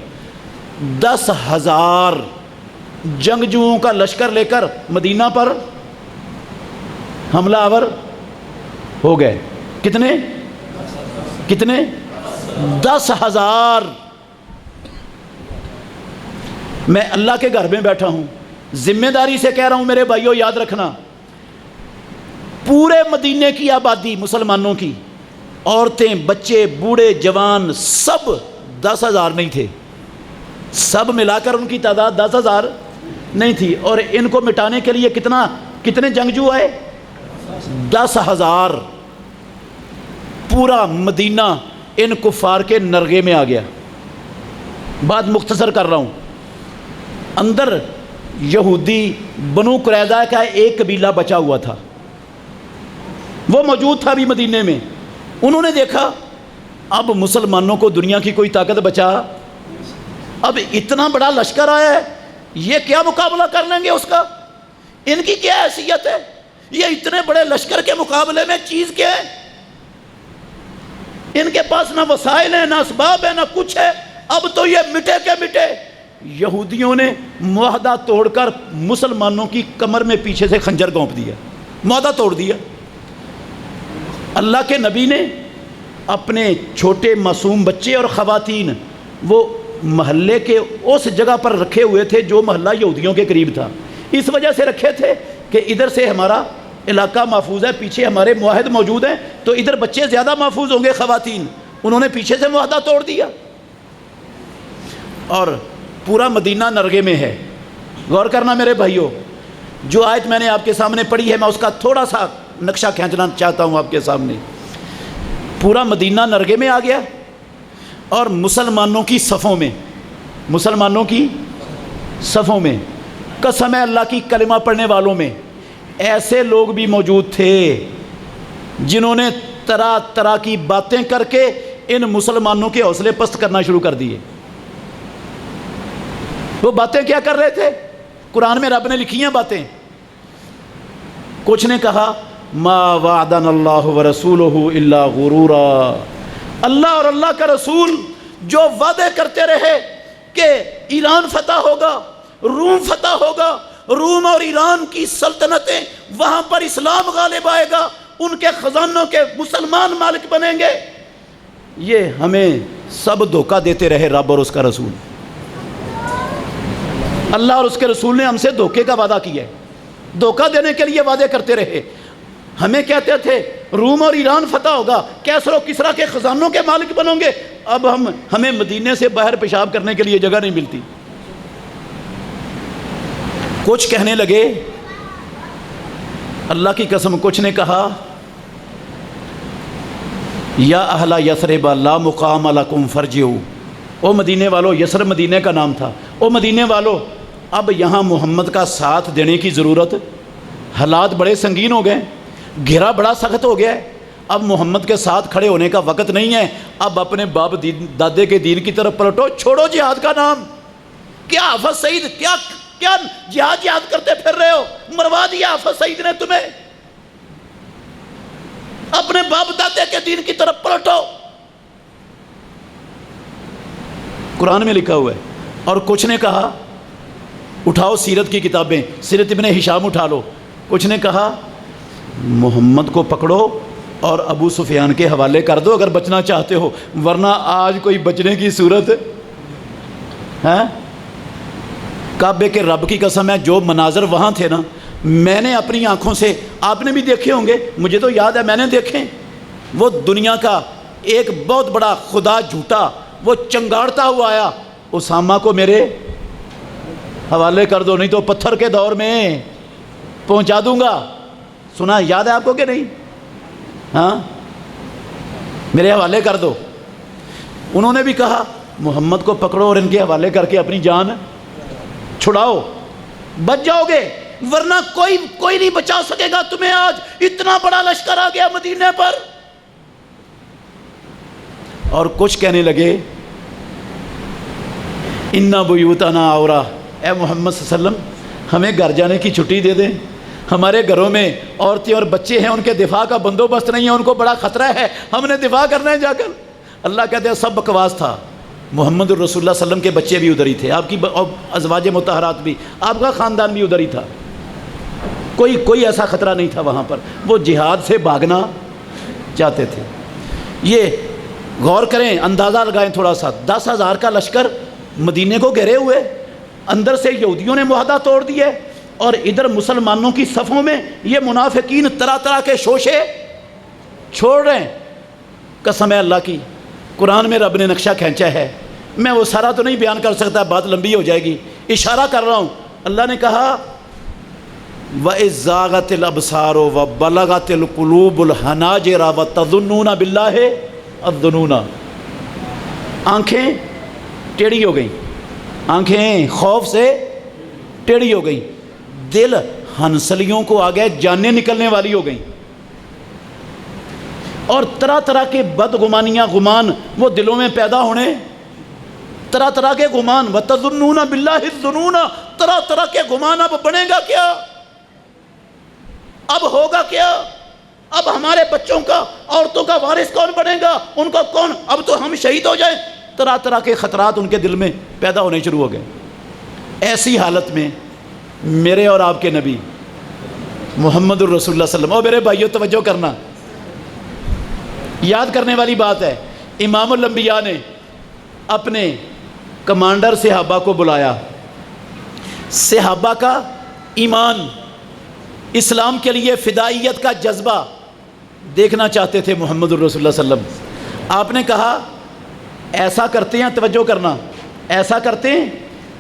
10,000 جنگجوؤں کا لشکر لے کر مدینہ پر حملہ آور ہو گئے. کتنے 10,000. میں اللہ کے گھر میں بیٹھا ہوں, ذمہ داری سے کہہ رہا ہوں میرے بھائیوں, یاد رکھنا, پورے مدینے کی آبادی مسلمانوں کی, عورتیں, بچے, بوڑھے, جوان, سب 10,000 نہیں تھے. سب ملا کر ان کی تعداد 10,000 نہیں تھی. اور ان کو مٹانے کے لیے کتنے جنگجو آئے؟ 10,000. پورا مدینہ ان کفار کے نرغے میں آ گیا. بات مختصر کر رہا ہوں. اندر یہودی بنو قریظہ کا ایک قبیلہ بچا ہوا تھا, وہ موجود تھا بھی مدینے میں. انہوں نے دیکھا اب مسلمانوں کو دنیا کی کوئی طاقت بچا, اب اتنا بڑا لشکر آیا ہے, یہ کیا مقابلہ کر لیں گے اس کا, ان کی کیا حیثیت ہے, یہ اتنے بڑے لشکر کے مقابلے میں چیز کیا ہے, ان کے پاس نہ وسائل ہیں, نہ اسباب ہے, نہ کچھ ہے, اب تو یہ مٹے کے مٹے. یہودیوں نے معاہدہ توڑ کر مسلمانوں کی کمر میں پیچھے سے خنجر گھونپ دیا, معاہدہ توڑ دیا. اللہ کے نبی نے اپنے چھوٹے معصوم بچے اور خواتین وہ محلے کے اس جگہ پر رکھے ہوئے تھے جو محلہ یہودیوں کے قریب تھا. اس وجہ سے رکھے تھے کہ ادھر سے ہمارا علاقہ محفوظ ہے, پیچھے ہمارے معاہد موجود ہیں, تو ادھر بچے زیادہ محفوظ ہوں گے, خواتین. انہوں نے پیچھے سے معاہدہ توڑ دیا اور پورا مدینہ نرغے میں ہے. غور کرنا میرے بھائیوں, جو آیت میں نے آپ کے سامنے پڑھی ہے میں اس کا تھوڑا سا نقشہ کھینچنا چاہتا ہوں آپ کے سامنے. پورا مدینہ نرغے میں آ گیا اور مسلمانوں کی صفوں میں قسم ہے اللہ کی کلمہ پڑھنے والوں میں ایسے لوگ بھی موجود تھے جنہوں نے طرح طرح کی باتیں کر کے ان مسلمانوں کے حوصلے پست کرنا شروع کر دیے. وہ باتیں کیا کر رہے تھے؟ قرآن میں رب نے لکھی ہیں باتیں. کچھ نے کہا ما وعدنا اللہ ورسولہ الا غرورا, اللہ اور اللہ کا رسول جو وعدے کرتے رہے کہ ایران فتح ہوگا, روم فتح ہوگا, روم اور ایران کی سلطنتیں وہاں پر اسلام غالب آئے گا, ان کے خزانوں کے مسلمان مالک بنیں گے, یہ ہمیں سب دھوکہ دیتے رہے رب اور اس کا رسول. اللہ اور اس کے رسول نے ہم سے دھوکے کا وعدہ کیا ہے، دھوکہ دینے کے لیے وعدے کرتے رہے۔ ہمیں کہتے تھے روم اور ایران فتح ہوگا، کیسر و کسریٰ کے خزانوں کے مالک بنو گے، اب ہمیں مدینے سے باہر پیشاب کرنے کے لیے جگہ نہیں ملتی۔ کچھ کہنے لگے، اللہ کی قسم کچھ نے کہا یا اہل یثرب لا مقام لکم فرجعوا، او مدینے والو، یثرب مدینے کا نام تھا، او مدینے والو اب یہاں محمد کا ساتھ دینے کی ضرورت، حالات بڑے سنگین ہو گئے، گھیرا بڑا سخت ہو گیا ہے، اب محمد کے ساتھ کھڑے ہونے کا وقت نہیں ہے، اب اپنے باپ دادے کے دین کی طرف پلٹو، چھوڑو جہاد کا نام۔ کیا حافظ سعید کیا جہاد کرتے پھر رہے ہو؟ مروا دیا حافظ سعید نے تمہیں، اپنے باپ دادے کے دین کی طرف پلٹو۔ قرآن میں لکھا ہوا ہے۔ اور کچھ نے کہا اٹھاؤ سیرت کی کتابیں، سیرت ابن ہشام اٹھا لو، کچھ نے کہا محمد کو پکڑو اور ابو سفیان کے حوالے کر دو اگر بچنا چاہتے ہو، ورنہ آج کوئی بچنے کی صورت ہے؟ کعبے کے رب کی قسم ہے، جو مناظر وہاں تھے نا، میں نے اپنی آنکھوں سے، آپ نے بھی دیکھے ہوں گے، مجھے تو یاد ہے میں نے دیکھے، وہ دنیا کا ایک بہت بڑا خدا جھوٹا وہ چنگاڑتا ہوا آیا، اسامہ کو میرے حوالے کر دو نہیں تو پتھر کے دور میں پہنچا دوں گا۔ سنا یاد ہے آپ کو کہ نہیں؟ ہاں، میرے حوالے کر دو۔ انہوں نے بھی کہا محمد کو پکڑو اور ان کے حوالے کر کے اپنی جان چھڑاؤ، بچ جاؤ گے، ورنہ کوئی نہیں بچا سکے گا تمہیں۔ آج اتنا بڑا لشکر آ گیا مدینے پر۔ اور کچھ کہنے لگے اِنَّ بُيُوتَنَا عَوْرَةٌ، اے محمد صلی اللہ علیہ وسلم ہمیں گھر جانے کی چھٹی دے دیں، ہمارے گھروں میں عورتیں اور بچے ہیں، ان کے دفاع کا بندوبست نہیں ہے، ان کو بڑا خطرہ ہے، ہم نے دفاع کرنا ہے جا کر۔ اللہ کہتے ہیں سب بکواس تھا، محمد الرسول اللہ صلی اللہ علیہ وسلم کے بچے بھی ادھر ہی تھے، آپ کی ازواج مطہرات بھی، آپ کا خاندان بھی ادھر ہی تھا، کوئی ایسا خطرہ نہیں تھا وہاں پر، وہ جہاد سے بھاگنا چاہتے تھے۔ یہ غور کریں، اندازہ لگائیں تھوڑا سا، 10,000 کا لشکر مدینے کو گھیرے ہوئے، اندر سے یہودیوں نے معاہدہ توڑ دیے، اور ادھر مسلمانوں کی صفوں میں یہ منافقین طرح طرح کے شوشے چھوڑ رہے ہیں۔ قسم ہے اللہ کی، قرآن میں رب نے نقشہ کھینچا ہے، میں وہ سارا تو نہیں بیان کر سکتا، بات لمبی ہو جائے گی، اشارہ کر رہا ہوں۔ اللہ نے کہا وَإِذْ زَاغَتِ الْأَبْصَارُ وَبَلَغَتِ الْقُلُوبُ الْحَنَاجِرَ وَتَظُنُّونَ بِاللَّهِ الظُّنُونَ، آنکھیں ٹیڑھی ہو گئیں، آنکھیں خوف سے ٹیڑھی ہو گئیں، دل ہنسلیوں کو آ گئے، جانیں نکلنے والی ہو گئیں، اور طرح طرح کے بدگمانیاں گمان وہ دلوں میں پیدا ہونے، طرح طرح کے گمان، وَتَظُنُّونَ بِاللَّهِ الظُّنُونَ، طرح طرح کے گمان۔ اب بنے گا کیا؟ اب ہوگا کیا؟ اب ہمارے بچوں کا، عورتوں کا وارث کون بنے گا؟ ان کا کون؟ اب تو ہم شہید ہو جائیں۔ طرح طرح کے خطرات ان کے دل میں پیدا ہونے شروع ہو گئے۔ ایسی حالت میں میرے اور آپ کے نبی محمد الرسول اللہ صلی اللہ علیہ وسلم، اور میرے بھائیوں توجہ کرنا، یاد کرنے والی بات ہے، امام الانبیاء نے اپنے کمانڈر صحابہ کو بلایا، صحابہ کا ایمان، اسلام کے لیے فدائیت کا جذبہ دیکھنا چاہتے تھے محمد الرسول اللہ صلی اللہ علیہ وسلم۔ آپ نے کہا ایسا کرتے ہیں، توجہ کرنا، ایسا کرتے ہیں،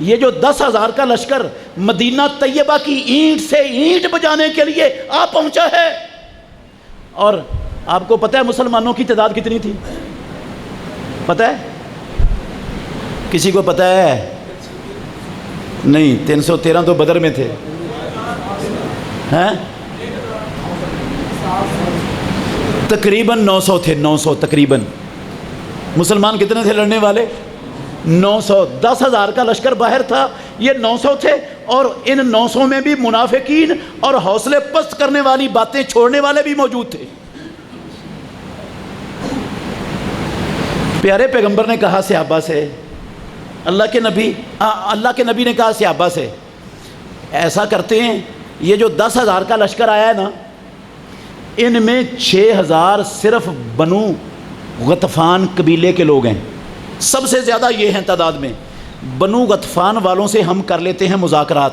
یہ جو 10,000 کا لشکر مدینہ طیبہ کی اینٹ سے اینٹ بجانے کے لیے آ پہنچا ہے، اور آپ کو پتہ ہے مسلمانوں کی تعداد کتنی تھی؟ پتہ ہے؟ کسی کو پتہ ہے؟ نہیں، 313 تو بدر میں تھے، ہیں؟ تقریباً 900 تھے، 900 تقریباً۔ مسلمان کتنے تھے لڑنے والے؟ 900۔ 10,000 کا لشکر باہر تھا، یہ 900 تھے، اور ان 900 میں بھی منافقین اور حوصلے پست کرنے والی باتیں چھوڑنے والے بھی موجود تھے۔ پیارے پیغمبر نے کہا صحابہ سے، اللہ کے نبی نے کہا صحابہ سے، ایسا کرتے ہیں، یہ جو 10,000 کا لشکر آیا ہے نا، ان میں 6,000 صرف بنو غطفان قبیلے کے لوگ ہیں، سب سے زیادہ یہ ہیں تعداد میں، بنو غطفان والوں سے ہم کر لیتے ہیں مذاکرات.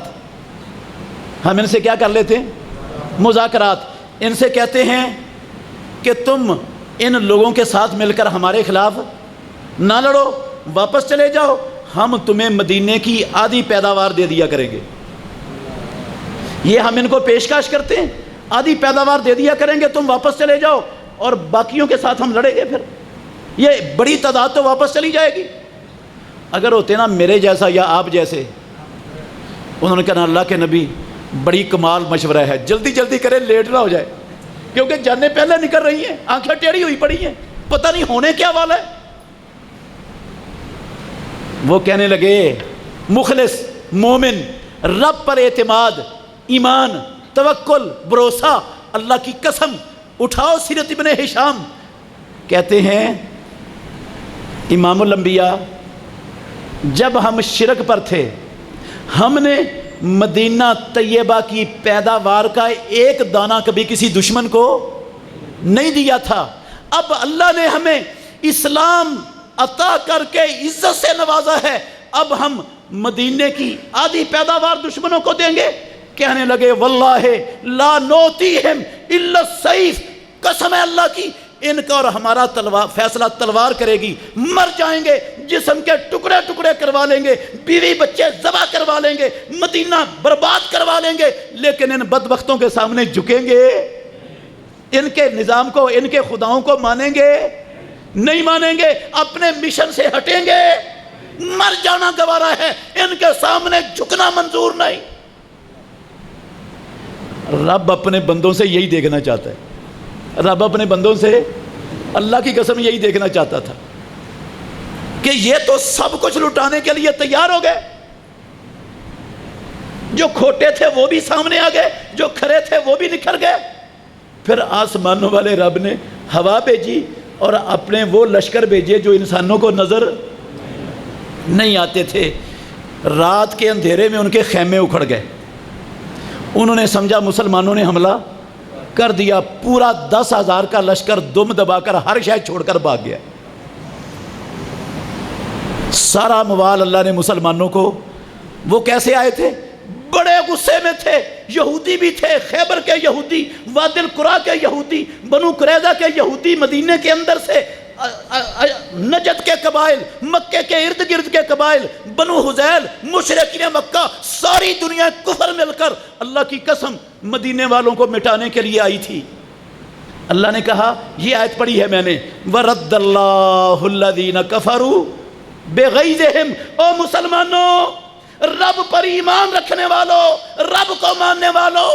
ہم ان سے کیا کر لیتے ہیں؟ مذاکرات. ان سے کہتے ہیں کہ تم ان لوگوں کے ساتھ مل کر ہمارے خلاف نہ لڑو، واپس چلے جاؤ، ہم تمہیں مدینے کی آدھی پیداوار دے دیا کریں گے. یہ ہم ان کو پیشکش کرتے ہیں، آدھی پیداوار دے دیا کریں گے، تم واپس چلے جاؤ اور باقیوں کے ساتھ ہم لڑیں گے. پھر یہ بڑی تعداد تو واپس چلی جائے گی. اگر ہوتے نا میرے جیسا یا آپ جیسے، انہوں نے کہا اللہ کے نبی بڑی کمال مشورہ ہے، جلدی جلدی کریں، لیٹ نہ ہو جائے، کیونکہ جانیں پہلے نکل رہی ہیں، آنکھیں ٹیڑھی ہوئی پڑی ہیں، پتہ نہیں ہونے کیا والا ہے. وہ کہنے لگے مخلص مومن، رب پر اعتماد، ایمان، توکل، بھروسہ، اللہ کی قسم اٹھاؤ. سیرت ابن ہشام کہتے ہیں امام الانبیاء جب ہم شرک پر تھے، ہم نے مدینہ طیبہ کی پیداوار کا ایک دانہ کبھی کسی دشمن کو نہیں دیا تھا. اب اللہ نے ہمیں اسلام عطا کر کے عزت سے نوازا ہے، اب ہم مدینے کی آدھی پیداوار دشمنوں کو دیں گے. کہنے لگے واللہ لا نوتیہم الا السیف، قسم ہے اللہ کی ان کا اور ہمارا فیصلہ تلوار کرے گی. مر جائیں گے، جسم کے ٹکڑے ٹکڑے کروا لیں گے، بیوی بچے ذبح کروا لیں گے، مدینہ برباد کروا لیں گے، لیکن ان بدبختوں کے سامنے جھکیں گے؟ ان کے نظام کو، ان کے خداؤں کو مانیں گے؟ نہیں مانیں گے. اپنے مشن سے ہٹیں گے، مر جانا گوارا ہے، ان کے سامنے جھکنا منظور نہیں. رب اپنے بندوں سے یہی دیکھنا چاہتا ہے. رب اپنے بندوں سے اللہ کی قسم یہی دیکھنا چاہتا تھا کہ یہ تو سب کچھ لٹانے کے لیے تیار ہو گئے. جو کھوٹے تھے وہ بھی سامنے آ گئے، جو کھرے تھے وہ بھی نکھر گئے. پھر آسمانوں والے رب نے ہوا بھیجی اور اپنے وہ لشکر بھیجے جو انسانوں کو نظر نہیں آتے تھے. رات کے اندھیرے میں ان کے خیمے اکھڑ گئے. انہوں نے سمجھا مسلمانوں نے حملہ کر دیا. پورا 10,000 کا لشکر دم دبا کر ہر شے چھوڑ کر بھاگ گیا. سارا موال اللہ نے مسلمانوں کو، وہ کیسے آئے تھے؟ بڑے غصے میں تھے. یہودی بھی تھے، خیبر کے یہودی، وادی القریٰ کے یہودی، بنو قریظہ کے یہودی، مدینے کے اندر سے نجد کے قبائل، مکے کے ارد گرد کے قبائل، بنو حذیل، مشرکین مکہ، ساری دنیا کفر مل کر اللہ کی قسم مدینے والوں کو مٹانے کے لیے آئی تھی. اللہ نے کہا، یہ آیت پڑھی ہے میں نے، وَرَدَّ اللَّهُ الَّذِينَ كَفَرُوا بِغَيْظِهِمْ. او مسلمانوں، رب پر ایمان رکھنے والوں، رب کو ماننے والوں،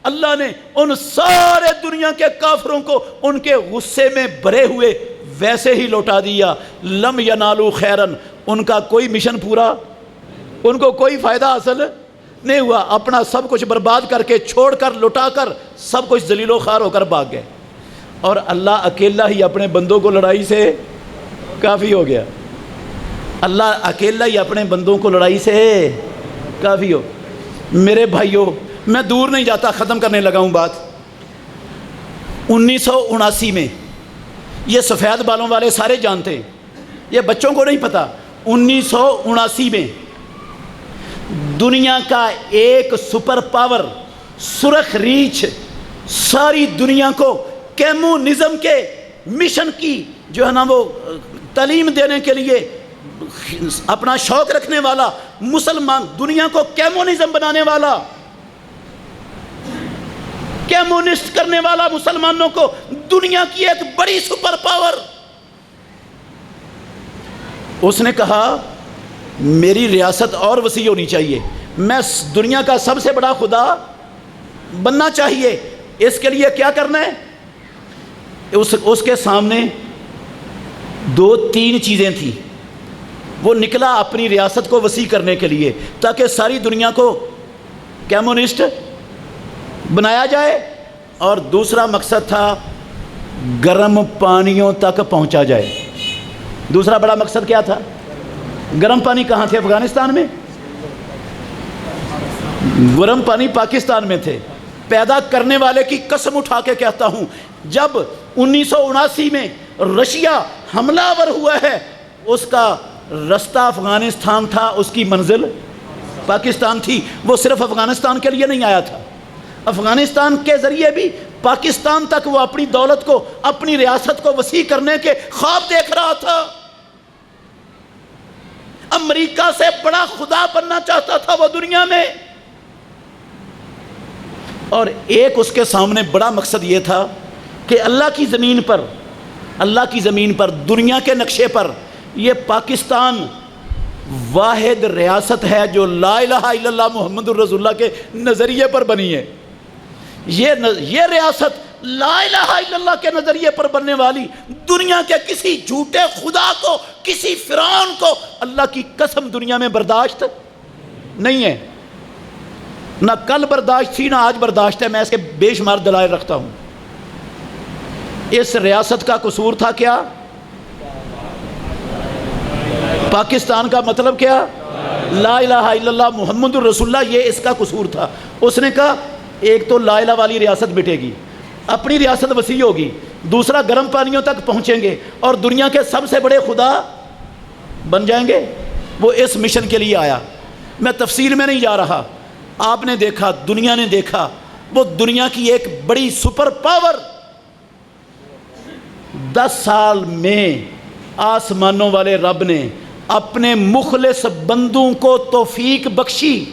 اللہ نے ان سارے دنیا کے کافروں کو ان کے غصے میں بھرے ہوئے ویسے ہی لوٹا دیا. لم ینالو خیرن، ان کا کوئی مشن پورا، ان کو کوئی فائدہ حاصل نہیں ہوا. اپنا سب کچھ برباد کر کے، چھوڑ کر، لٹا کر، سب کچھ ذلیل و خوار ہو کر بھاگ گئے. اور اللہ اکیلا ہی اپنے بندوں کو لڑائی سے کافی ہو گیا. اللہ اکیلا ہی اپنے بندوں کو لڑائی سے کافی ہو. میرے بھائیوں، میں دور نہیں جاتا، ختم کرنے لگا ہوں بات. 1979 میں، یہ سفید بالوں والے سارے جانتے ہیں، یہ بچوں کو نہیں پتا. 1979 میں دنیا کا ایک سپر پاور، سرخ ریچھ، ساری دنیا کو کمیونزم کے مشن کی جو ہے نا وہ تعلیم دینے کے لیے اپنا شوق رکھنے والا مسلمان، دنیا کو کمیونزم بنانے والا، کمیونسٹ کرنے والا، مسلمانوں کو دنیا کی ایک بڑی سپر پاور. اس نے کہا میری ریاست اور وسیع ہونی چاہیے، میں دنیا کا سب سے بڑا خدا بننا چاہیے. اس کے لیے کیا کرنا ہے؟ اس کے سامنے 2-3 چیزیں تھیں. وہ نکلا اپنی ریاست کو وسیع کرنے کے لیے تاکہ ساری دنیا کو کمیونسٹ بنایا جائے، اور دوسرا مقصد تھا گرم پانیوں تک پہنچا جائے. دوسرا بڑا مقصد کیا تھا؟ گرم پانی کہاں تھے؟ افغانستان میں. گرم پانی پاکستان میں تھے. پیدا کرنے والے کی قسم اٹھا کے کہتا ہوں، جب 1979 میں رشیا حملہ آور ہوا ہے، اس کا رستہ افغانستان تھا، اس کی منزل پاکستان تھی۔ وہ صرف افغانستان کے لیے نہیں آیا تھا، افغانستان کے ذریعے بھی پاکستان تک وہ اپنی دولت کو، اپنی ریاست کو وسیع کرنے کے خواب دیکھ رہا تھا۔ امریکہ سے بڑا خدا بننا چاہتا تھا وہ دنیا میں، اور ایک اس کے سامنے بڑا مقصد یہ تھا کہ اللہ کی زمین پر دنیا کے نقشے پر یہ پاکستان واحد ریاست ہے جو لا الہ الا اللہ محمد الرسول اللہ کے نظریے پر بنی ہے۔ یہ ریاست لا الہ الا اللہ کے نظریے پر بننے والی دنیا کے کسی جھوٹے خدا کو، کسی فرعون کو اللہ کی قسم دنیا میں برداشت نہیں ہے، نہ کل برداشت تھی نہ آج برداشت ہے۔ میں اس کے بے شمار دلائل رکھتا ہوں۔ اس ریاست کا قصور تھا کیا؟ پاکستان کا مطلب کیا؟ لا الہ الا اللہ محمد الرسول اللہ، یہ اس کا قصور تھا۔ اس نے کہا ایک تو لا الہ والی ریاست مٹے گی، اپنی ریاست وسیع ہوگی، دوسرا گرم پانیوں تک پہنچیں گے اور دنیا کے سب سے بڑے خدا بن جائیں گے۔ وہ اس مشن کے لیے آیا۔ میں تفصیل میں نہیں جا رہا، آپ نے دیکھا، دنیا نے دیکھا، وہ دنیا کی ایک بڑی سپر پاور 10 سال میں آسمانوں والے رب نے اپنے مخلص بندوں کو توفیق بخشی۔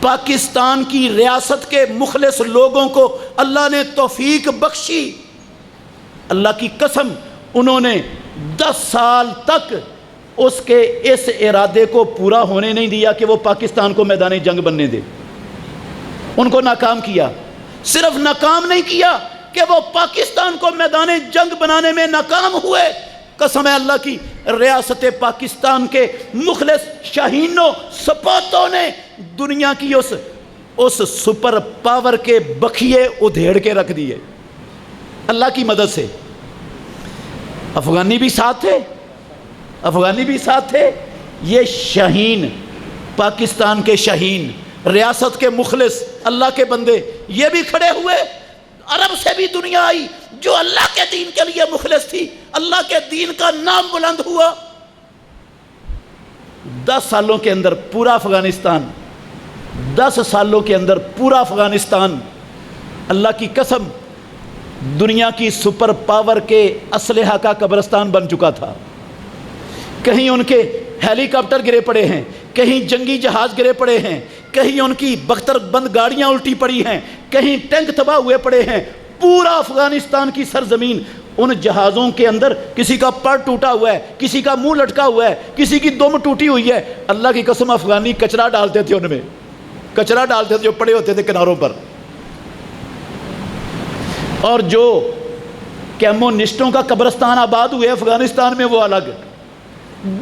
پاکستان کی ریاست کے مخلص لوگوں کو اللہ نے توفیق بخشی۔ اللہ کی قسم انہوں نے 10 سال تک اس کے اس ارادے کو پورا ہونے نہیں دیا کہ وہ پاکستان کو میدان جنگ بننے دے۔ ان کو ناکام کیا۔ صرف ناکام نہیں کیا کہ وہ پاکستان کو میدان جنگ بنانے میں ناکام ہوئے، قسم ہے اللہ کی، ریاست پاکستان کے مخلص شاہینوں، سپوتوں نے دنیا کی اس سپر پاور کے بخیے ادھیڑ کے رکھ دیے اللہ کی مدد سے۔ افغانی بھی ساتھ تھے، یہ شاہین، پاکستان کے شاہین، ریاست کے مخلص اللہ کے بندے، یہ بھی کھڑے ہوئے۔ عرب سے بھی دنیا آئی جو اللہ کے دین کے لیے مخلص تھی، اللہ کے دین کا نام بلند ہوا۔ 10 سالوں کے اندر پورا افغانستان، 10 سالوں کے اندر پورا افغانستان اللہ کی قسم دنیا کی سپر پاور کے اسلحہ کا قبرستان بن چکا تھا۔ کہیں ان کے ہیلی کاپٹر گرے پڑے ہیں، کہیں جنگی جہاز گرے پڑے ہیں، کہیں ان کی بختر بند گاڑیاں الٹی پڑی ہیں، کہیں ٹینک تباہ ہوئے پڑے ہیں۔ پورا افغانستان کی سرزمین ان جہازوں کے اندر کسی کا پر ٹوٹا ہوا ہے، کسی کا منہ لٹکا ہوا ہے، کسی کی دم ٹوٹی ہوئی ہے۔ اللہ کی قسم افغانی کچرا ڈالتے تھے، ان میں کچرا ڈالتے تھے جو پڑے ہوتے تھے کناروں پر۔ اور جو کیمونسٹوں کا قبرستان آباد ہوئے افغانستان میں وہ الگ۔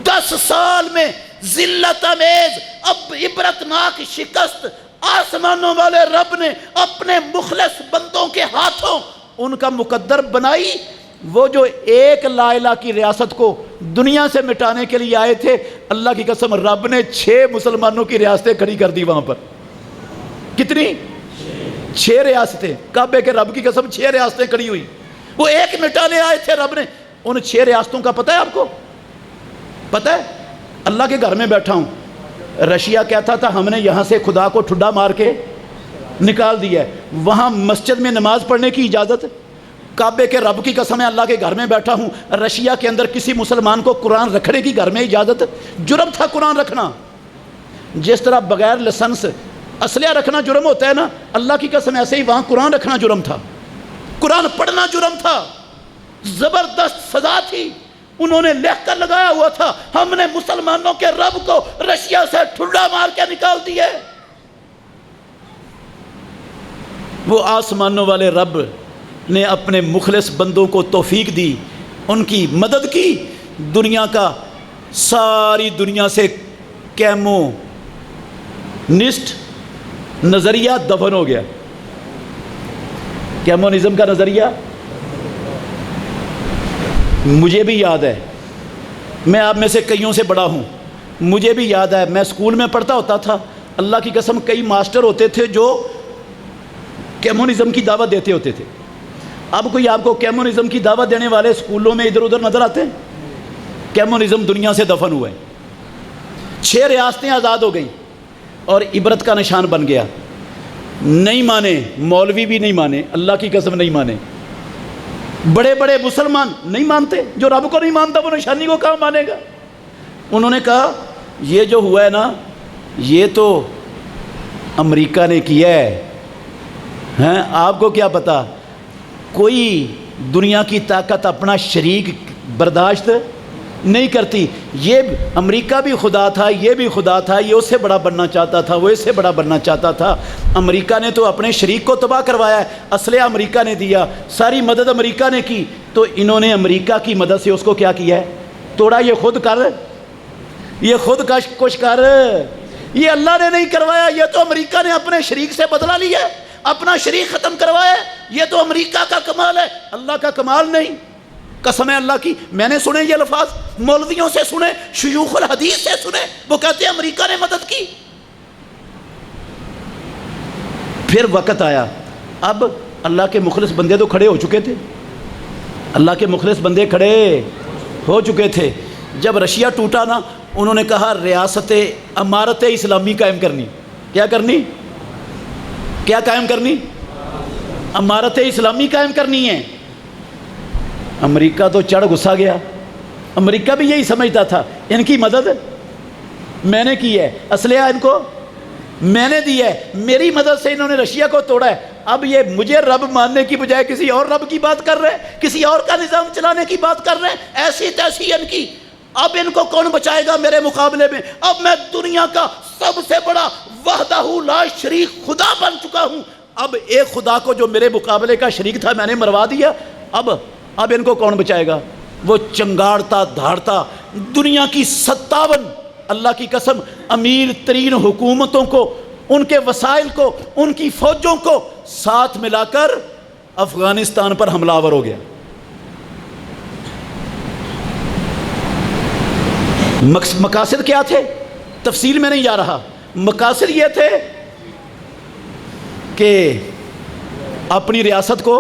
10 سال میں ذلت امیز اب عبرتناک شکست آسمانوں والے رب نے اپنے مخلص بندوں کے ہاتھوں ان کا مقدر بنائی۔ وہ جو ایک لا الہ کی ریاست کو دنیا سے مٹانے کے لیے آئے تھے، اللہ کی قسم رب نے 6 مسلمانوں کی ریاستیں کھڑی کر دی وہاں پر۔ کتنی؟ 6 ریاستیں، کعبے کے رب کی قسم 6 ریاستیں کھڑی ہوئی۔ وہ ایک مٹانے آئے تھے رب نے۔ ان 6 ریاستوں کا پتہ ہے آپ کو؟ پتہ ہے؟ اللہ کے گھر میں بیٹھا ہوں، رشیا کہتا تھا ہم نے یہاں سے خدا کو ٹھڈا مار کے نکال دیا ہے، وہاں مسجد میں نماز پڑھنے کی اجازت؟ کعبے کے رب کی قسم ہے اللہ کے گھر میں بیٹھا ہوں، رشیا کے اندر کسی مسلمان کو قرآن رکھنے کی گھر میں اجازت؟ جرم تھا قرآن رکھنا۔ جس طرح بغیر لائسنس اسلحہ رکھنا جرم ہوتا ہے نا، اللہ کی قسم ایسے ہی وہاں قرآن رکھنا جرم تھا، قرآن پڑھنا جرم تھا، زبردست سزا تھی۔ انہوں نے لکھ کر لگایا ہوا تھا ہم نے مسلمانوں کے رب کو رشیا سے ٹھڈا مار کے نکال دیا۔ وہ آسمانوں والے رب نے اپنے مخلص بندوں کو توفیق دی، ان کی مدد کی۔ دنیا کا ساری دنیا سے کیمونسٹ نظریہ دفن ہو گیا۔ کیمونزم کا نظریہ مجھے بھی یاد ہے، میں آپ میں سے کئیوں سے بڑا ہوں، مجھے بھی یاد ہے، میں اسکول میں پڑھتا ہوتا تھا، اللہ کی قسم کئی ماسٹر ہوتے تھے جو کیمونزم کی دعوت دیتے ہوتے تھے۔ اب کوئی آپ کو کیمونزم کی دعوت دینے والے اسکولوں میں ادھر ادھر نظر آتے ہیں؟ کمیونزم دنیا سے دفن ہوا ہے، 6 ریاستیں آزاد ہو گئیں اور عبرت کا نشان بن گیا۔ نہیں مانے، مولوی بھی نہیں مانے، اللہ کی قسم نہیں مانے، بڑے بڑے مسلمان نہیں مانتے، جو رب کو نہیں مانتا وہ نشانی کو کہاں مانے گا؟ انہوں نے کہا یہ جو ہوا ہے نا یہ تو امریکہ نے کیا ہے، ہیں آپ کو کیا پتا؟ کوئی دنیا کی طاقت اپنا شریک برداشت نہیں کرتی۔ یہ امریکہ بھی خدا تھا، یہ بھی خدا تھا، یہ اس سے بڑا بننا چاہتا تھا، وہ اس سے بڑا بننا چاہتا تھا۔ امریکہ نے تو اپنے شریک کو تباہ کروایا ہے، اسلحہ امریکہ نے دیا، ساری مدد امریکہ نے کی، تو انہوں نے امریکہ کی مدد سے اس کو کیا کیا ہے؟ توڑا۔ یہ خود کر، یہ خود کش کر، یہ اللہ نے نہیں کروایا، یہ تو امریکہ نے اپنے شریک سے بدلہ لیا ہے، اپنا شریک ختم کروایا ہے۔ یہ تو امریکہ کا کمال ہے، اللہ کا کمال نہیں۔ قسم ہے اللہ کی، میں نے سنے یہ الفاظ، مولویوں سے سنے، شیوخ الحدیث سے سنے، وہ کہتے ہیں امریکہ نے مدد کی۔ پھر وقت آیا، اب اللہ کے مخلص بندے تو کھڑے ہو چکے تھے، اللہ کے مخلص بندے کھڑے ہو چکے تھے۔ جب رشیا ٹوٹا نا، انہوں نے کہا ریاست امارت اسلامی قائم کرنی۔ کیا کرنی؟ کیا قائم کرنی؟ امارت اسلامی قائم کرنی ہے۔ امریکہ تو چڑھ غصہ گیا، امریکہ بھی یہی سمجھتا تھا ان کی مدد میں نے کی ہے، اسلحہ ان کو میں نے دی ہے، میری مدد سے انہوں نے رشیا کو توڑا ہے۔ اب یہ مجھے رب ماننے کی بجائے کسی اور رب کی بات کر رہے ہیں، کسی اور کا نظام چلانے کی بات کر رہے ہیں، ایسی تیسی ان کی۔ اب ان کو کون بچائے گا میرے مقابلے میں؟ اب میں دنیا کا سب سے بڑا وحدہ لا شریک خدا بن چکا ہوں۔ اب ایک خدا کو جو میرے مقابلے کا شریک تھا میں نے مروا دیا، اب ان کو کون بچائے گا؟ وہ چنگاڑتا دھاڑتا دنیا کی 57 اللہ کی قسم امیر ترین حکومتوں کو، ان کے وسائل کو، ان کی فوجوں کو ساتھ ملا کر افغانستان پر حملہ آور ہو گیا۔ مقاصد کیا تھے؟ تفصیل میں نہیں جا رہا، مقاصد یہ تھے کہ اپنی ریاست کو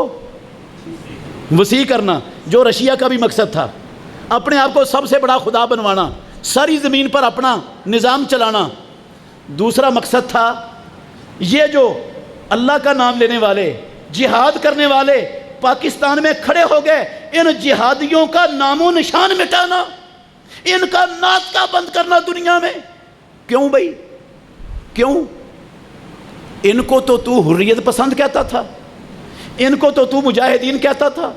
وسیع کرنا، جو رشیا کا بھی مقصد تھا، اپنے آپ کو سب سے بڑا خدا بنوانا، ساری زمین پر اپنا نظام چلانا۔ دوسرا مقصد تھا یہ جو اللہ کا نام لینے والے، جہاد کرنے والے پاکستان میں کھڑے ہو گئے، ان جہادیوں کا نام و نشان مٹانا، ان کا ناطقہ بند کرنا دنیا میں۔ کیوں بھائی؟ کیوں؟ ان کو تو حریت پسند کہتا تھا، ان کو تو مجاہدین کہتا تھا،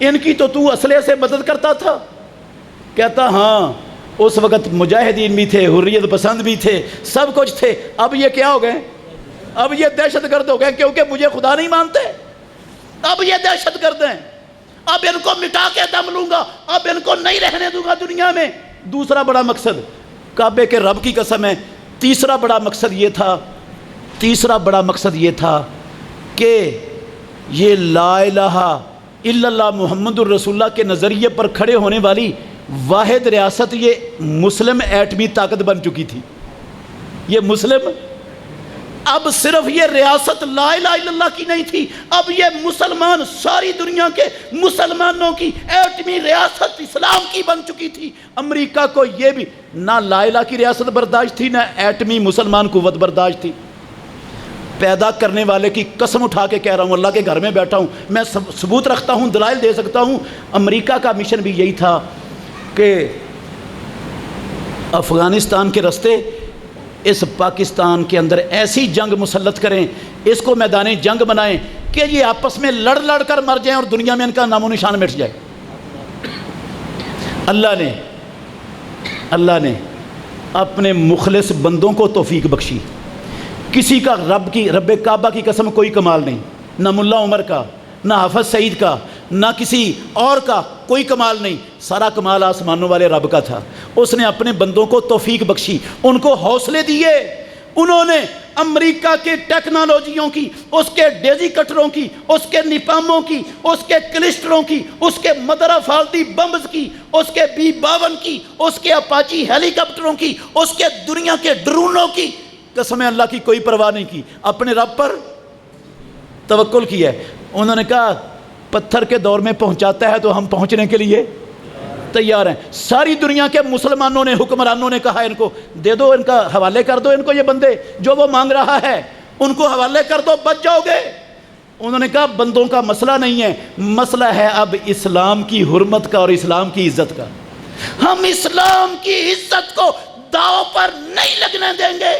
ان کی تو اسلحے سے مدد کرتا تھا۔ کہتا ہاں اس وقت مجاہدین بھی تھے، حریت پسند بھی تھے، سب کچھ تھے، اب یہ کیا ہو گئے؟ اب یہ دہشت گرد ہو گئے، کیونکہ مجھے خدا نہیں مانتے، اب یہ دہشت گرد ہیں، اب ان کو مٹا کے دم لوں گا، اب ان کو نہیں رہنے دوں گا دنیا میں۔ دوسرا بڑا مقصد، کعبے کے رب کی قسم ہے، تیسرا بڑا مقصد یہ تھا کہ یہ لا الہ الا اللہ محمد الرسول اللہ کے نظریے پر کھڑے ہونے والی واحد ریاست یہ مسلم ایٹمی طاقت بن چکی تھی۔ یہ مسلم، اب صرف یہ ریاست لا الہ الا اللہ کی نہیں تھی، اب یہ مسلمان، ساری دنیا کے مسلمانوں کی ایٹمی ریاست اسلام کی بن چکی تھی۔ امریکہ کو یہ بھی نہ لا الہ کی ریاست برداشت تھی، نہ ایٹمی مسلمان قوت برداشت تھی۔ پیدا کرنے والے کی قسم اٹھا کے کہہ رہا ہوں، اللہ کے گھر میں بیٹھا ہوں، میں ثبوت رکھتا ہوں، دلائل دے سکتا ہوں، امریکہ کا مشن بھی یہی تھا کہ افغانستان کے رستے اس پاکستان کے اندر ایسی جنگ مسلط کریں، اس کو میدان جنگ بنائیں کہ یہ آپس میں لڑ لڑ کر مر جائیں اور دنیا میں ان کا نام و نشان مٹ جائے۔ اللہ نے اپنے مخلص بندوں کو توفیق بخشی۔ کسی کا رب کعبہ کی قسم کوئی کمال نہیں، نہ ملا عمر کا، نہ حافظ سعید کا، نہ کسی اور کا کوئی کمال نہیں، سارا کمال آسمانوں والے رب کا تھا۔ اس نے اپنے بندوں کو توفیق بخشی، ان کو حوصلے دیے، انہوں نے امریکہ کے ٹیکنالوجیوں کی، اس کے ڈیزی کٹروں کی، اس کے نیپاموں کی، اس کے کلسٹروں کی، اس کے مدرہ فالتی بمبز کی، اس کے B-52 کی، اس کے اپاچی ہیلی کاپٹروں کی، اس کے دنیا کے ڈرونوں کی قسم اللہ کی کوئی پرواہ نہیں کی، اپنے رب پر توکل کیا ہے۔ انہوں نے کہا پتھر کے دور میں پہنچاتا ہے تو ہم پہنچنے کے لیے تیار ہیں۔ ساری دنیا کے مسلمانوں نے، حکمرانوں نے کہا ان کو دے دو، ان کا حوالے کر دو، ان کو یہ بندے جو وہ مانگ رہا ہے ان کو حوالے کر دو، بچ جاؤ گے۔ انہوں نے کہا بندوں کا مسئلہ نہیں ہے، مسئلہ ہے اب اسلام کی حرمت کا اور اسلام کی عزت کا۔ ہم اسلام کی عزت کو داؤ پر نہیں لگنے دیں گے۔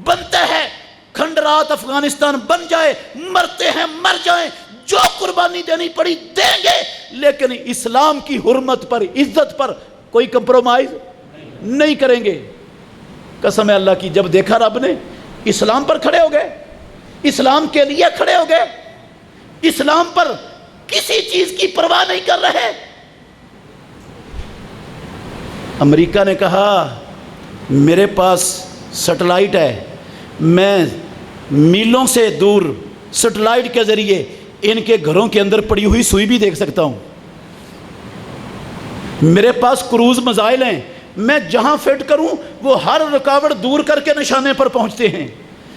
بنتا ہے کھنڈرات افغانستان بن جائے، مرتے ہیں مر جائیں، جو قربانی دینی پڑی دیں گے، لیکن اسلام کی حرمت پر، عزت پر کوئی کمپرومائز نہیں کریں گے۔ قسم ہے اللہ کی، جب دیکھا رب نے اسلام پر کھڑے ہو گئے، اسلام کے لیے کھڑے ہو گئے، اسلام پر کسی چیز کی پرواہ نہیں کر رہے۔ امریکہ نے کہا میرے پاس سیٹلائٹ ہے، میں میلوں سے دور سیٹلائٹ کے ذریعے ان کے گھروں کے اندر پڑی ہوئی سوئی بھی دیکھ سکتا ہوں، میرے پاس کروز میزائل ہیں، میں جہاں فٹ کروں وہ ہر رکاوٹ دور کر کے نشانے پر پہنچتے ہیں،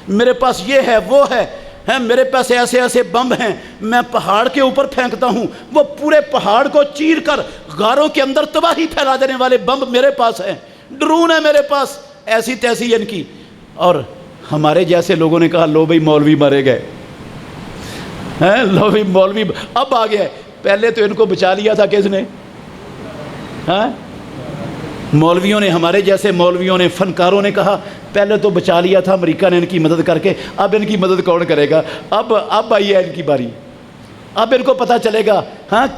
میرے پاس یہ ہے وہ ہے، میرے پاس ایسے ایسے بم ہیں، میں پہاڑ کے اوپر پھینکتا ہوں، وہ پورے پہاڑ کو چیر کر غاروں کے اندر تباہی پھیلا دینے والے بم میرے پاس ہیں، ڈرون ہے میرے پاس، ایسی تیسی ان کی۔ اور ہمارے جیسے لوگوں نے کہا لو بھائی مولوی مارے گئے ہیں، لو بھائی مولوی اب آ گیا ہے، پہلے تو ان کو بچا لیا تھا کس نے؟ مولویوں نے، ہمارے جیسے مولویوں نے، فنکاروں نے کہا پہلے تو بچا لیا تھا امریکہ نے ان کی مدد کر کے، اب ان کی مدد کون کرے گا؟ اب آئی ہے ان کی باری، اب ان کو پتہ چلے گا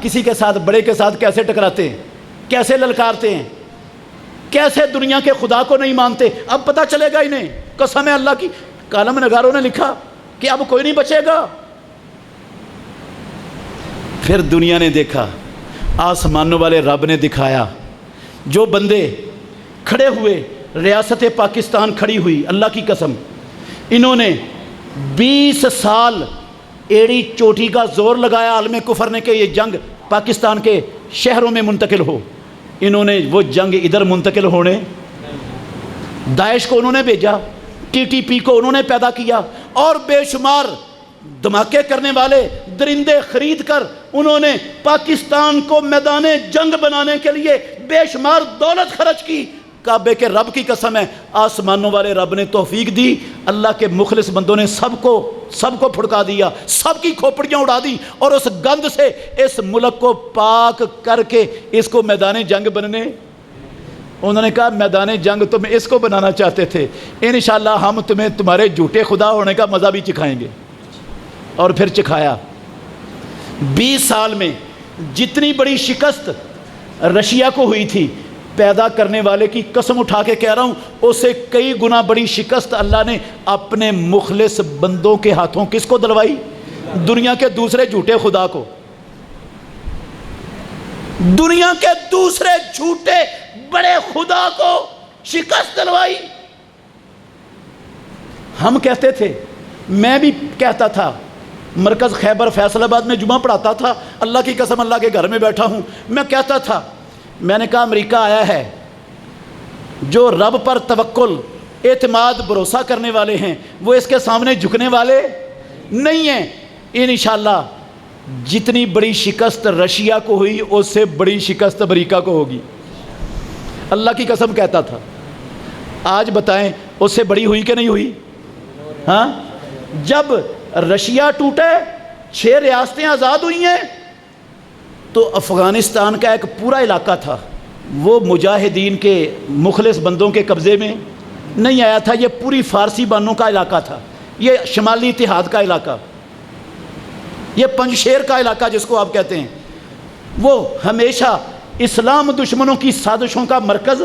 کسی کے ساتھ، بڑے کے ساتھ کیسے ٹکراتے ہیں، کیسے للکارتے ہیں، کیسے دنیا کے خدا کو نہیں مانتے، اب پتہ چلے گا انہیں۔ قسم ہے اللہ کی، کالم نگاروں نے لکھا کہ اب کوئی نہیں بچے گا۔ پھر دنیا نے دیکھا، آسمانوں والے رب نے دکھایا، جو بندے کھڑے ہوئے، ریاست پاکستان کھڑی ہوئی، اللہ کی قسم انہوں نے 20 سال ایڑی چوٹی کا زور لگایا عالم کفر نے کہ یہ جنگ پاکستان کے شہروں میں منتقل ہو، انہوں نے وہ جنگ ادھر منتقل ہونے، داعش کو انہوں نے بھیجا، TTP کو انہوں نے پیدا کیا، اور بے شمار دھماکے کرنے والے درندے خرید کر انہوں نے پاکستان کو میدان جنگ بنانے کے لیے بے شمار دولت خرچ کی۔ کعبے کے رب کی قسم ہے، آسمانوں والے رب نے توفیق دی، اللہ کے مخلص بندوں نے سب کو پھڑکا دیا، سب کی کھوپڑیاں اڑا دی، اور اس گند سے اس ملک کو پاک کر کے اس کو میدان جنگ بننے، انہوں نے کہا میدان جنگ تم اس کو بنانا چاہتے تھے، انشاءاللہ ہم تمہیں تمہارے جھوٹے خدا ہونے کا مزہ بھی چکھائیں گے۔ اور پھر چکھایا۔ 20 سال میں جتنی بڑی شکست رشیا کو ہوئی تھی، پیدا کرنے والے کی قسم اٹھا کے کہہ رہا ہوں، اسے کئی گنا بڑی شکست اللہ نے اپنے مخلص بندوں کے ہاتھوں کس کو دلوائی؟ دنیا کے دوسرے جھوٹے خدا کو، دنیا کے دوسرے جھوٹے بڑے خدا کو شکست دلوائی۔ ہم کہتے تھے، میں بھی کہتا تھا، مرکز خیبر فیصل آباد میں جمعہ پڑھاتا تھا، اللہ کی قسم اللہ کے گھر میں بیٹھا ہوں، میں کہتا تھا، میں نے کہا امریکہ آیا ہے، جو رب پر توکل، اعتماد، بھروسہ کرنے والے ہیں وہ اس کے سامنے جھکنے والے نہیں ہیں۔ انشاءاللہ جتنی بڑی شکست رشیا کو ہوئی اس سے بڑی شکست امریکہ کو ہوگی، اللہ کی قسم کہتا تھا۔ آج بتائیں اس سے بڑی ہوئی کہ نہیں ہوئی؟ جب رشیا ٹوٹے، 6 ریاستیں آزاد ہوئی ہیں، تو افغانستان کا ایک پورا علاقہ تھا، وہ مجاہدین کے مخلص بندوں کے قبضے میں نہیں آیا تھا، یہ پوری فارسی بانوں کا علاقہ تھا، یہ شمالی اتحاد کا علاقہ، یہ پنجشیر کا علاقہ جس کو آپ کہتے ہیں، وہ ہمیشہ اسلام دشمنوں کی سازشوں کا مرکز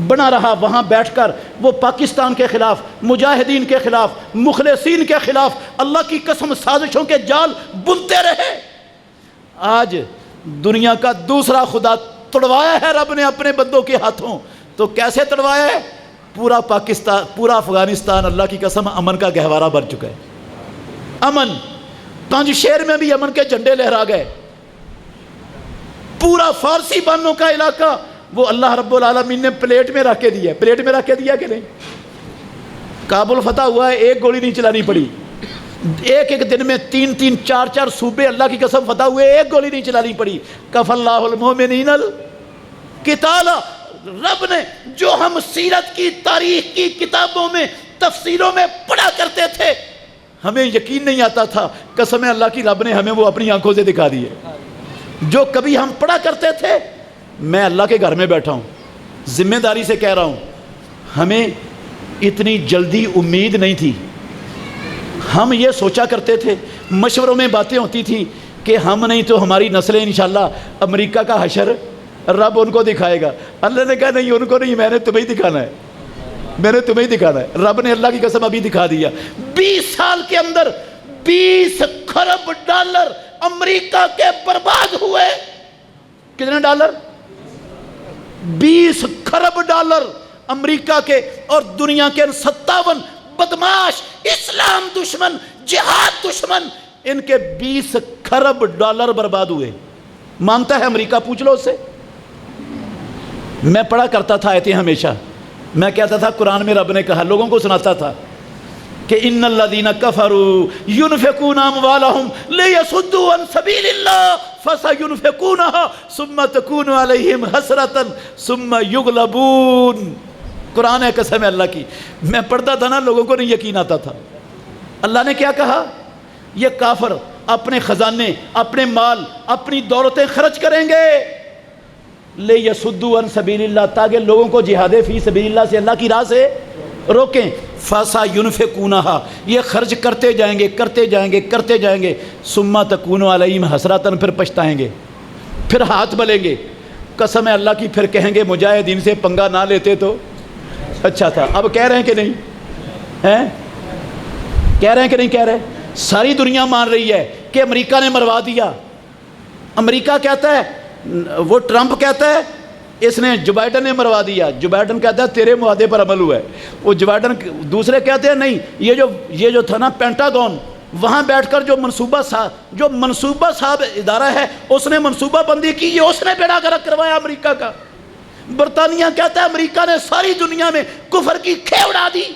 بنا رہا۔ وہاں بیٹھ کر وہ پاکستان کے خلاف، مجاہدین کے خلاف، مخلصین کے خلاف اللہ کی قسم سازشوں کے جال بنتے رہے۔ آج دنیا کا دوسرا خدا تڑوایا ہے رب نے اپنے بندوں کے ہاتھوں، تو کیسے تڑوایا ہے؟ پورا پاکستان، پورا افغانستان اللہ کی قسم امن کا گہوارہ بن چکا ہے۔ امن، پنجشیر میں بھی امن کے جھنڈے لہرا گئے، پورا فارسی بانوں کا علاقہ وہ اللہ رب العالمین نے پلیٹ میں رکھ کے دیا، پلیٹ میں رکھ کے دیا کہ نہیں؟ کابل فتح ہوا ہے، ایک گولی نہیں چلانی پڑی، ایک دن میں 3 4 صوبے اللہ کی قسم فتح ہوئے، ایک گولی نہیں چلانی پڑی۔ کف اللہ المؤمنین قتال رب نے جو ہم سیرت کی تاریخ کی کتابوں میں تفسیروں میں پڑھا کرتے تھے ہمیں یقین نہیں آتا تھا، قسم اللہ کی رب نے ہمیں وہ اپنی آنکھوں سے دکھا دی ہے۔ جو کبھی ہم پڑھا کرتے تھے، میں اللہ کے گھر میں بیٹھا ہوں، ذمہ داری سے کہہ رہا ہوں، ہمیں اتنی جلدی امید نہیں تھی۔ ہم یہ سوچا کرتے تھے، مشوروں میں باتیں ہوتی تھیں کہ ہم نہیں تو ہماری نسلیں انشاءاللہ امریکہ کا حشر رب ان کو دکھائے گا۔ اللہ نے کہا نہیں، ان کو نہیں، میں نے تمہیں دکھانا ہے، میں نے تمہیں دکھانا ہے۔ رب نے اللہ کی قسم ابھی دکھا دیا۔ 20 سال کے اندر 20 خرب ڈالر امریکہ کے برباد ہوئے۔ کتنے ڈالر؟ 20 خرب ڈالر امریکہ کے اور دنیا کے 57 بدماش اسلام دشمن جہاد دشمن، ان کے 20 خرب ڈالر برباد ہوئے۔ مانتا ہے امریکہ؟ پوچھ لو اس سے۔ میں پڑھا کرتا تھا آیتیں ہمیشہ، میں کہتا تھا قرآن میں رب نے کہا، لوگوں کو سناتا تھا کہ ان الذین کفروا ينفقون اموالهم ليصدوا عن سبیل اللہ فسينفقونها ثم تكون عليهم حسرة ثم يغلبون۔ قرآن ہے، قسم ہے اللہ کی۔ میں پڑھتا تھا نا، لوگوں کو نہیں یقین آتا تھا۔ اللہ نے کیا کہا؟ یہ کافر اپنے خزانے، اپنے مال، اپنی دولتیں خرچ کریں گے لِيَصُدُّوا عَن سَبِيلِ اللَّهِ، تاکہ لوگوں کو جہاد فی سبیل اللہ سے، اللہ کی راہ سے روکیں۔ فَسَيُنْفِقُونَهَا، یہ خرچ کرتے جائیں گے، کرتے جائیں گے، کرتے جائیں گے۔ ثُمَّ تَكُونُ عَلَيْهِمْ حَسْرَةً، پھر پچھتائیں گے، پھر ہاتھ ملیں گے۔ قسم ہے اللہ کی، پھر کہیں گے مجاہدین سے پنگا نہ لیتے تو اچھا تھا۔ اب کہہ رہے ہیں کہ نہیں ہیں؟ کہہ رہے ہیں کہ نہیں کہہ رہے؟ ساری دنیا مان رہی ہے کہ امریکہ نے مروا دیا۔ امریکہ کہتا ہے، وہ ٹرمپ کہتا ہے اس نے، جو بائیڈن نے مروا دیا۔ جو بائیڈن کہتا ہے تیرے معاہدے پر عمل ہوا ہے۔ وہ جو بائیڈن، دوسرے کہتے ہیں نہیں، یہ جو تھا نا پینٹاگون، وہاں بیٹھ کر جو منصوبہ صاحب ادارہ ہے، اس نے منصوبہ بندی کی، یہ اس نے بیڑا گرک کروایا امریکہ کا۔ برطانیہ کہتا ہے امریکہ نے ساری دنیا میں کفر کی کھے اڑا دی،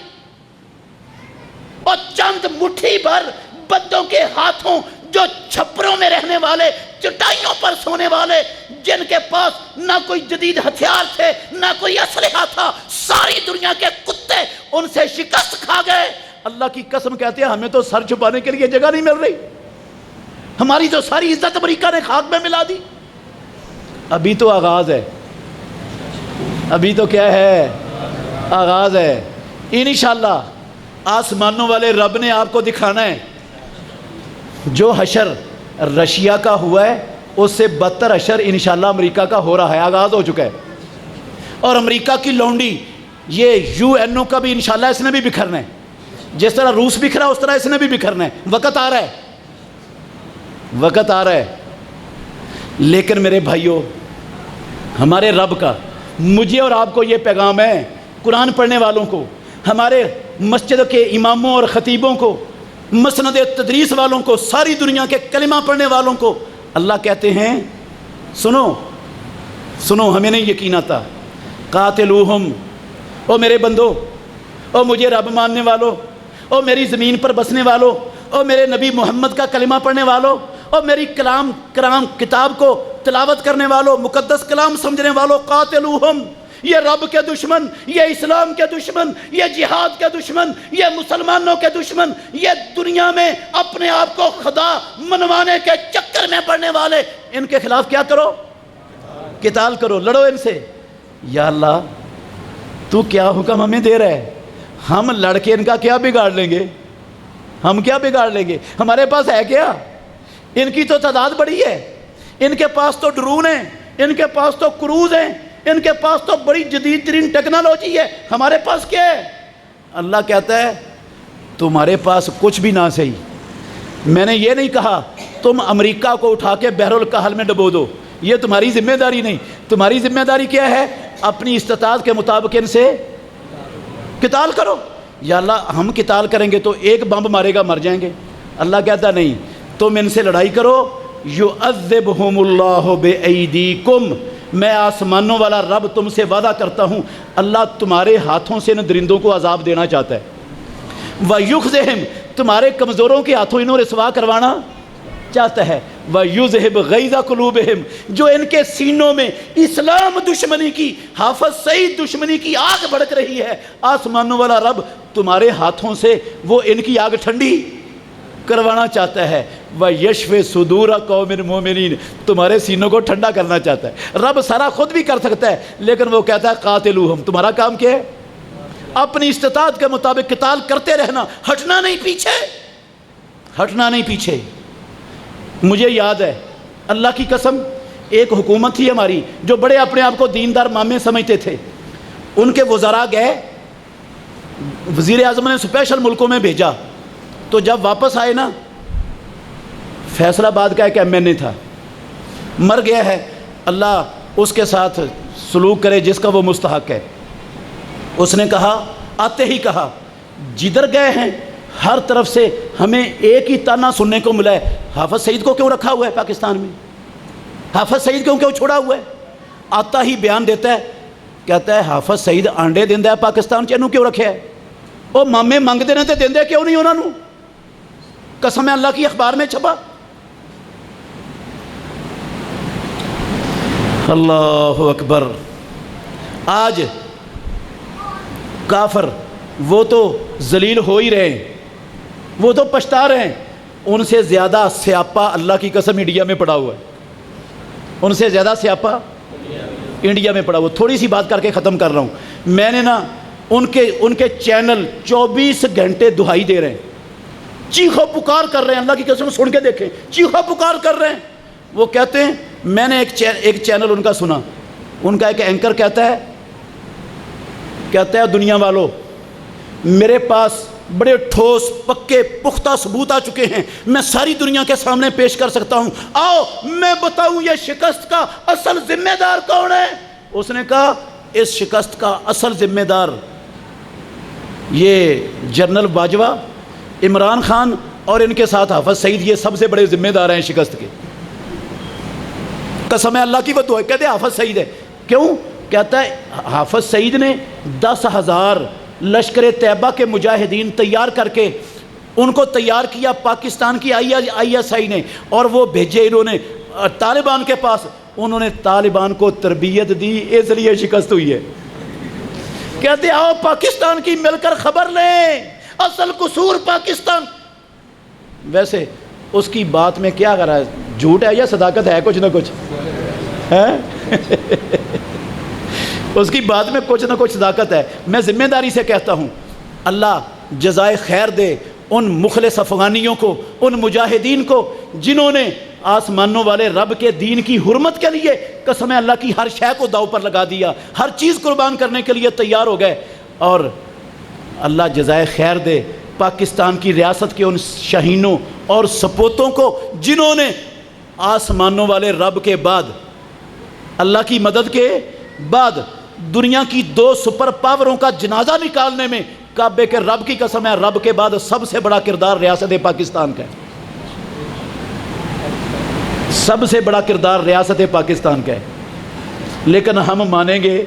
اور چند مٹھی بھر بندوں کے ہاتھوں، جو چھپروں میں رہنے والے، چٹائیوں پر سونے والے، جن کے پاس نہ کوئی جدید ہتھیار تھے، نہ کوئی اسلحہ تھا، ساری دنیا کے کتے ان سے شکست کھا گئے۔ اللہ کی قسم کہتے ہیں ہمیں تو سر چھپانے کے لیے جگہ نہیں مل رہی، ہماری تو ساری عزت امریکہ نے خاک میں ملا دی۔ ابھی تو آغاز ہے، ابھی تو کیا ہے؟ آغاز ہے۔ انشاءاللہ آسمانوں والے رب نے آپ کو دکھانا ہے، جو حشر رشیا کا ہوا ہے اس سے بدتر حشر انشاءاللہ امریکہ کا ہو رہا ہے، آغاز ہو چکا ہے۔ اور امریکہ کی لونڈی، یہ UN کا بھی انشاءاللہ اس نے بھی بکھرنا ہے، جس طرح روس بکھرا اس طرح اس نے بھی بکھرنا ہے۔ وقت آ رہا ہے، وقت آ رہا ہے۔ لیکن میرے بھائیوں، ہمارے رب کا مجھے اور آپ کو یہ پیغام ہے، قرآن پڑھنے والوں کو، ہمارے مسجد کے اماموں اور خطیبوں کو، مسند تدریس والوں کو، ساری دنیا کے کلمہ پڑھنے والوں کو، اللہ کہتے ہیں سنو سنو، ہمیں نہیں یقین آتا، قاتلوہم، او میرے بندو، او مجھے رب ماننے والو، او میری زمین پر بسنے والو، او میرے نبی محمد کا کلمہ پڑھنے والو، او میری کلام کتاب کو تلاوت کرنے والو، مقدس کلام سمجھنے والو، قاتلوہم، یہ رب کے دشمن، یہ اسلام کے دشمن، یہ جہاد کے دشمن، یہ مسلمانوں کے دشمن، یہ دنیا میں اپنے آپ کو خدا منوانے کے چکر میں پڑنے والے، ان کے خلاف کیا کرو؟ قتال کرو، لڑو ان سے۔ یا اللہ تو کیا حکم ہمیں دے رہا ہے؟ ہم لڑ کے ان کا کیا بگاڑ لیں گے؟ ہم کیا بگاڑ لیں گے؟ ہمارے پاس ہے کیا؟ ان کی تو تعداد بڑی ہے، ان کے پاس تو ڈرون ہیں، ان کے پاس تو کروز ہیں، ان کے پاس تو بڑی جدید ترین ٹیکنالوجی ہے، ہمارے پاس کیا ہے؟ اللہ کہتا ہے تمہارے پاس کچھ بھی نہ صحیح، میں نے یہ نہیں کہا تم امریکہ کو اٹھا کے بحر الکاہل میں ڈبو دو، یہ تمہاری ذمہ داری نہیں۔ تمہاری ذمہ داری کیا ہے؟ اپنی استطاعت کے مطابق ان سے قتال کرو۔ یا اللہ ہم قتال کریں گے تو ایک بمب مارے گا، مر جائیں گے۔ اللہ کہتا نہیں، تم ان سے لڑائی کرو، یعذبہم اللہ بایدیکم، میں آسمانوں والا رب تم سے وعدہ کرتا ہوں، اللہ تمہارے ہاتھوں سے ان درندوں کو عذاب دینا چاہتا ہے۔ وَيُخْزِهِمْ، تمہارے کمزوروں کے ہاتھوں انہوں رسوا کروانا چاہتا ہے۔ وَيُذْهِبْ غَيْظَ قُلُوبِهِمْ، جو ان کے سینوں میں اسلام دشمنی کی، حافظ سعید دشمنی کی آگ بھڑک رہی ہے، آسمانوں والا رب تمہارے ہاتھوں سے وہ ان کی آگ ٹھنڈی کروانا چاہتا ہے۔ وَيَشْفِ صُدُورَ قَوْمٍ مُؤْمِنِينَ، تمہارے سینوں کو ٹھنڈا کرنا چاہتا ہے۔ رب سارا خود بھی کر سکتا ہے، لیکن وہ کہتا ہے قاتلوہم، تمہارا کام کیا ہے؟ اپنی استطاعت کے مطابق قتال کرتے رہنا، ہٹنا نہیں پیچھے، ہٹنا نہیں پیچھے۔ مجھے یاد ہے اللہ کی قسم، ایک حکومت تھی ہماری جو بڑے اپنے آپ کو دیندار مامے سمجھتے تھے، ان کے وزراء گئے، وزیر اعظم نے اسپیشل ملکوں میں بھیجا، تو جب واپس آئے نا، فیصل آباد کا ایک ایم این اے تھا، مر گیا ہے، اللہ اس کے ساتھ سلوک کرے جس کا وہ مستحق ہے۔ اس نے کہا، آتے ہی کہا، جدھر گئے ہیں ہر طرف سے ہمیں ایک ہی تانا سننے کو ملا ہے، حافظ سعید کو کیوں رکھا ہوا ہے پاکستان میں؟ حافظ سعید کیوں چھوڑا ہوا ہے؟ آتا ہی بیان دیتا ہے، کہتا ہے حافظ سعید آنڈے دیندہ ہے پاکستان چ، اینوں کیوں رکھے ہے؟ وہ مامے منگتے ہیں تو دیندے کیوں نہیں انہوں نے؟ قسم اللہ کی اخبار میں چھپا۔ اللہ اکبر۔ آج کافر وہ تو ذلیل ہو ہی رہے ہیں، وہ تو پچھتا رہے ہیں، ان سے زیادہ سیاپا اللہ کی قسم انڈیا میں پڑا ہوا ہے، ان سے زیادہ سیاپا انڈیا میں پڑا ہوا۔ تھوڑی سی بات کر کے ختم کر رہا ہوں۔ میں نے نا ان کے چینل 24 گھنٹے دہائی دے رہے ہیں، چیخو پکار کر رہے ہیں، اللہ کی قسم سن کے دیکھیں، چیخو پکار کر رہے ہیں۔ وہ کہتے ہیں، میں نے ایک چینل ان کا سنا، ان کا ایک اینکر کہتا ہے دنیا والوں، میرے پاس بڑے ٹھوس پکے پختہ ثبوت آ چکے ہیں، میں ساری دنیا کے سامنے پیش کر سکتا ہوں، آؤ میں بتاؤں یہ شکست کا اصل ذمہ دار کون ہے۔ اس نے کہا اس شکست کا اصل ذمہ دار یہ جنرل باجوہ، عمران خان اور ان کے ساتھ حافظ سعید، یہ سب سے بڑے ذمہ دار ہیں شکست کے۔ قسم اللہ کی وہ دعا، کہتے ہیں حافظ سعید ہے، کیوں؟ کہتا ہے حافظ سعید نے 10,000 لشکر طیبہ کے مجاہدین تیار کر کے ان کو تیار کیا پاکستان کی آئی ایس آئی نے، اور وہ بھیجے انہوں نے طالبان کے پاس، انہوں نے طالبان کو تربیت دی، اس لیے شکست ہوئی ہے۔ کہتے آؤ پاکستان کی مل کر خبر لیں، اصل قصور پاکستان۔ ویسے اس کی بات میں کیا کر رہا ہے، جھوٹ ہے یا صداقت ہے؟ کچھ نہ کچھ ہے اس کی بات میں کچھ نہ کچھ صداقت ہے۔ میں ذمہ داری سے کہتا ہوں، اللہ جزائے خیر دے ان مخلص افغانیوں کو، ان مجاہدین کو جنہوں نے آسمانوں والے رب کے دین کی حرمت کے لیے قسم اللہ کی ہر شے کو داؤ پر لگا دیا، ہر چیز قربان کرنے کے لیے تیار ہو گئے۔ اور اللہ جزائے خیر دے پاکستان کی ریاست کے ان شہینوں اور سپوتوں کو جنہوں نے آسمانوں والے رب کے بعد، اللہ کی مدد کے بعد، دنیا کی 2 سپر پاوروں کا جنازہ نکالنے میں، کعبے کے رب کی قسم ہے، رب کے بعد سب سے بڑا کردار ریاست پاکستان کا ہے، سب سے بڑا کردار ریاست پاکستان کا ہے۔ لیکن ہم مانیں گے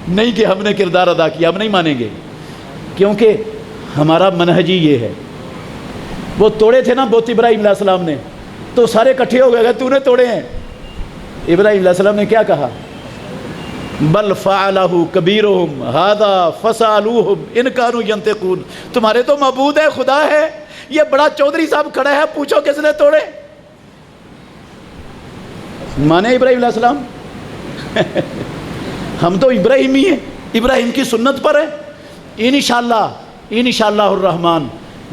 نہیں کہ ہم نے کردار ادا کیا، ہم نہیں مانیں گے، کیونکہ ہمارا منہج ہی یہ ہے۔ وہ توڑے تھے نا بت ابراہیم علیہ السلام نے، تو سارے کٹھے ہو گئے، تو نے توڑے ہیں۔ ابراہیم علیہ السلام نے کیا کہا؟ بل فعلہ کبیرہم ھذا فسألوہم ان کانوا ینطقون، تمہارے تو معبود ہے، خدا ہے، یہ بڑا چودھری صاحب کھڑا ہے، پوچھو کس نے توڑے؟ مانے ابراہیم علیہ السلام؟ ہم تو ابراہیمی ہیں، ابراہیم کی سنت پر ہے۔ انشاءاللہ الرحمن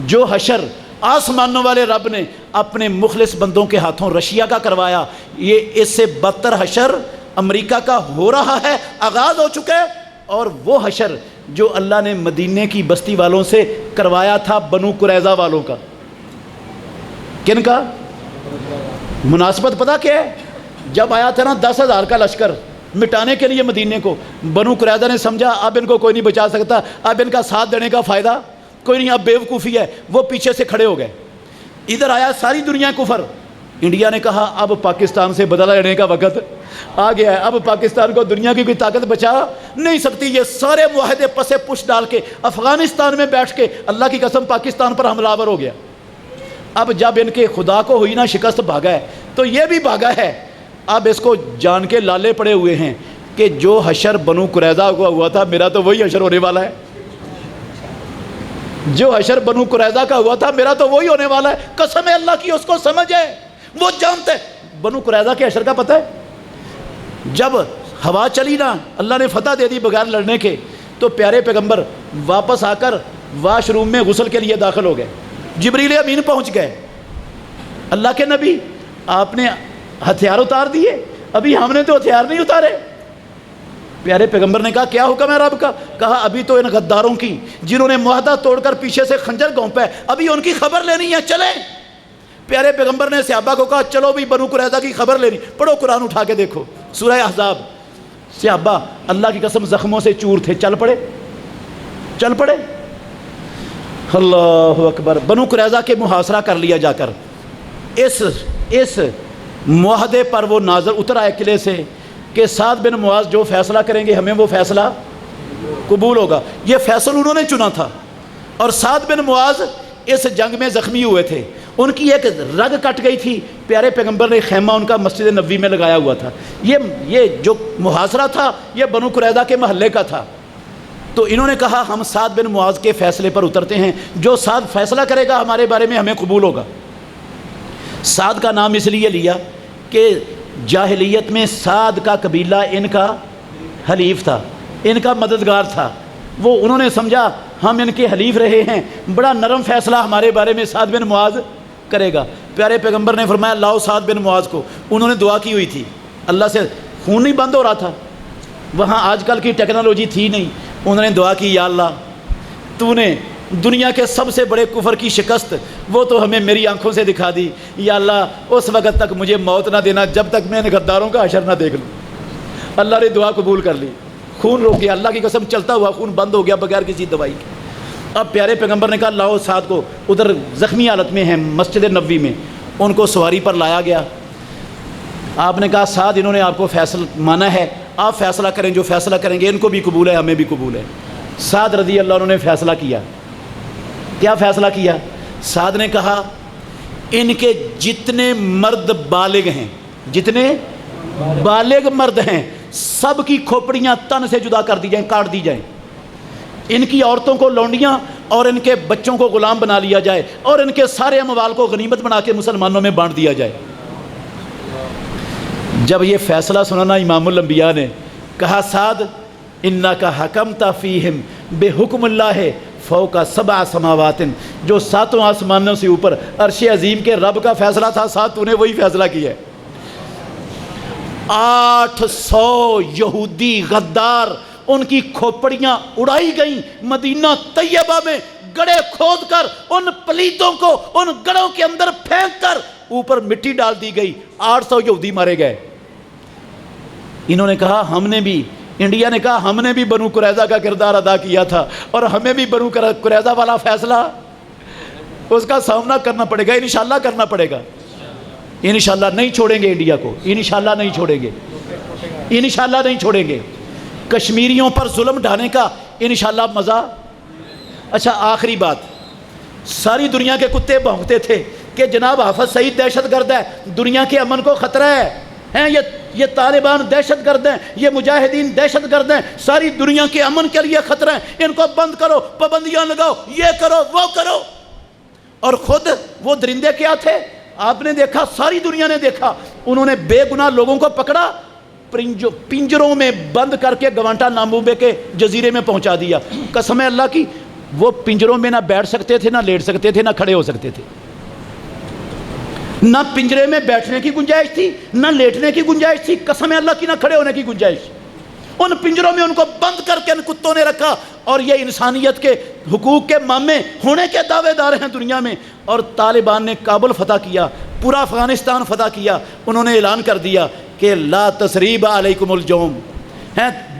جو حشر آسمانوں والے رب نے اپنے مخلص بندوں کے ہاتھوں رشیا کا کروایا، یہ اس سے بدتر حشر امریکہ کا ہو رہا ہے، آغاز ہو چکا ہے۔ اور وہ حشر جو اللہ نے مدینے کی بستی والوں سے کروایا تھا، بنو قریظہ والوں کا، کن کا؟ مناسبت پتہ کیا ہے؟ جب آیا تھا نا 10,000 کا لشکر مٹانے کے لیے مدینے کو، بنو قریظہ نے سمجھا اب ان کو کوئی نہیں بچا سکتا، اب ان کا ساتھ دینے کا فائدہ کوئی نہیں، اب بیوقوفی ہے، وہ پیچھے سے کھڑے ہو گئے۔ ادھر آیا ساری دنیا کفر، انڈیا نے کہا اب پاکستان سے بدلہ لینے کا وقت آ گیا ہے، اب پاکستان کو دنیا کی کوئی طاقت بچا نہیں سکتی۔ یہ سارے معاہدے پسے پش ڈال کے افغانستان میں بیٹھ کے اللہ کی قسم پاکستان پر حملہ آور ہو گیا۔ اب جب ان کے خدا کو ہوئی نا شکست، بھاگا ہے، تو یہ بھی بھاگا ہے. اب اس کو جان کے لالے پڑے ہوئے ہیں کہ جو حشر بنو قریظہ کو ہوا تھا میرا تو وہی حشر ہونے والا ہے. جو حشر بنو قریظہ کا ہوا تھا میرا تو وہی ہونے والا ہے. قسم اللہ کی اس کو سمجھ ہے, وہ جانتے ہیں. بنو قریظہ کے حشر کا پتہ ہے, جب ہوا چلی نا, اللہ نے فتح دے دی بغیر لڑنے کے, تو پیارے پیغمبر واپس آ کر واش روم میں غسل کے لیے داخل ہو گئے. جبریل امین پہنچ گئے. اللہ کے نبی آپ نے ہتھیار اتار دیے؟ ابھی ہم نے تو ہتھیار نہیں اتارے. پیارے پیغمبر نے کہا کیا حکم ہے رب کا؟ کہا ابھی تو ان غداروں کی جنہوں نے معاہدہ توڑ کر پیچھے سے خنجر گھونپا ہے, ابھی ان کی خبر لینی ہے, چلیں. پیارے پیغمبر نے صحابہ کو کہا چلو بھی بنو قریظہ کی خبر لینی. پڑھو قرآن اٹھا کے دیکھو سورہ احزاب. صحابہ اللہ کی قسم زخموں سے چور تھے, چل پڑے. اللہ اکبر. بنو قریظہ کے محاصرہ کر لیا جا کر. اس معاہدے پر وہ ناظر اتر آئے قلعے سے کہ سعد بن معاذ جو فیصلہ کریں گے ہمیں وہ فیصلہ قبول ہوگا. یہ فیصل انہوں نے چنا تھا. اور سعد بن معاذ اس جنگ میں زخمی ہوئے تھے, ان کی ایک رگ کٹ گئی تھی. پیارے پیغمبر نے خیمہ ان کا مسجد نبوی میں لگایا ہوا تھا. یہ جو محاصرہ تھا یہ بنو قریظہ کے محلے کا تھا. تو انہوں نے کہا ہم سعد بن معاذ کے فیصلے پر اترتے ہیں, جو سعد فیصلہ کرے گا ہمارے بارے میں ہمیں قبول ہوگا. سعد کا نام اس لیے لیا کہ جاہلیت میں سعد کا قبیلہ ان کا حلیف تھا, ان کا مددگار تھا. وہ انہوں نے سمجھا ہم ان کے حلیف رہے ہیں, بڑا نرم فیصلہ ہمارے بارے میں سعد بن معاذ کرے گا. پیارے پیغمبر نے فرمایا لاؤ سعد بن معاذ کو. انہوں نے دعا کی ہوئی تھی اللہ سے, خون نہیں بند ہو رہا تھا, وہاں آج کل کی ٹیکنالوجی تھی نہیں. انہوں نے دعا کی یا اللہ تو نے دنیا کے سب سے بڑے کفر کی شکست وہ تو ہمیں میری آنکھوں سے دکھا دی. یا اللہ اس وقت تک مجھے موت نہ دینا جب تک میں ان غداروں کا حشر نہ دیکھ لوں. اللہ نے دعا قبول کر لی, خون روک گیا. اللہ کی قسم چلتا ہوا خون بند ہو گیا بغیر کسی دوائی کے. اب پیارے پیغمبر نے کہا لاؤ سعد کو, ادھر زخمی حالت میں ہیں مسجد نبوی میں. ان کو سواری پر لایا گیا. آپ نے کہا سعد انہوں نے آپ کو فیصلہ مانا ہے, آپ فیصلہ کریں, جو فیصلہ کریں گے ان کو بھی قبول ہے ہمیں بھی قبول ہے. سعد رضی اللہ عنہ نے فیصلہ کیا. کیا فیصلہ کیا؟ سعد نے کہا ان کے جتنے مرد بالغ ہیں, جتنے بالغ مرد ہیں سب کی کھوپڑیاں تن سے جدا کر دی جائیں, کاٹ دی جائیں. ان کی عورتوں کو لونڈیاں اور ان کے بچوں کو غلام بنا لیا جائے, اور ان کے سارے اموال کو غنیمت بنا کے مسلمانوں میں بانٹ دیا جائے. جب یہ فیصلہ سنانا امام الانبیاء نے کہا سعد انکا حکمت فیہم بحکم اللہ فوق سبع سماوات, جو ساتوں آسمانوں سے اوپر عرش عظیم کے رب کا فیصلہ تھا سعد تو نے وہی فیصلہ کیا ہے. 800 یہودی غدار ان کی کھوپڑیاں اڑائی گئیں, مدینہ طیبہ میں گڑھے کھود کر ان پلیتوں کو ان گڑھوں کے اندر پھینک کر اوپر مٹی ڈال دی گئی. 800 یہودی مارے گئے. انہوں نے کہا ہم نے بھی, انڈیا نے کہا ہم نے بھی بنو قریظہ کا کردار ادا کیا تھا اور ہمیں بھی بنو قریظہ والا فیصلہ اس کا سامنا کرنا پڑے گا, انشاءاللہ کرنا پڑے گا. انشاءاللہ نہیں چھوڑیں گے انڈیا کو, انشاءاللہ نہیں چھوڑیں گے, انشاءاللہ نہیں چھوڑیں گے. کشمیریوں پر ظلم ڈھانے کا انشاءاللہ مزہ. اچھا آخری بات, ساری دنیا کے کتے بھونکتے تھے کہ جناب حافظ سعید دہشت گرد ہے, دنیا کے امن کو خطرہ ہے, یہ طالبان دہشت گرد ہیں, یہ مجاہدین دہشت گرد ہیں, ساری دنیا کے امن کے لیے خطرہ ہے, ان کو بند کرو, پابندیاں لگاؤ, یہ کرو وہ کرو. اور خود وہ درندے کیا تھے آپ نے دیکھا, ساری دنیا نے دیکھا, انہوں نے بے گناہ لوگوں کو پکڑا, پنجروں میں بند کر کے گوانٹا ناموبے کے جزیرے میں پہنچا دیا. قسم اللہ کی وہ پنجروں میں نہ بیٹھ سکتے تھے, نہ لیٹ سکتے تھے, نہ کھڑے ہو سکتے تھے. نہ پنجرے میں بیٹھنے کی گنجائش تھی, نہ لیٹنے کی گنجائش تھی, قسم اللہ کی نہ کھڑے ہونے کی گنجائش. ان پنجروں میں ان کو بند کر کے ان کتوں نے رکھا. اور یہ انسانیت کے حقوق کے مامے ہونے کے دعوے دار ہیں دنیا میں. اور طالبان نے کابل فتح کیا, پورا افغانستان فتح کیا. انہوں نے اعلان کر دیا کہ لا تثریب علیکم الجوم,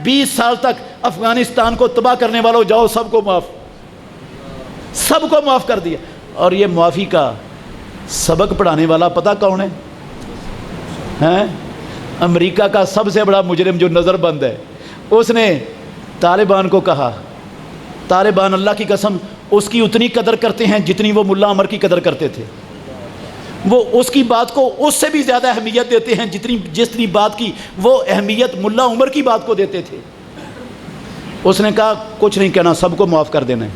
20 سال تک افغانستان کو تباہ کرنے والوں جاؤ, سب کو معاف کر دیا. اور یہ معافی کا سبق پڑھانے والا پتہ کون ہے؟ امریکہ کا سب سے بڑا مجرم جو نظر بند ہے. اس نے طالبان کو کہا, طالبان اللہ کی قسم اس کی اتنی قدر کرتے ہیں جتنی وہ ملا عمر کی قدر کرتے تھے. وہ اس کی بات کو اس سے بھی زیادہ اہمیت دیتے ہیں جتنی بات کی وہ اہمیت ملا عمر کی بات کو دیتے تھے۔ اس نے کہا کچھ نہیں کہنا، سب کو معاف کر دینا ہے۔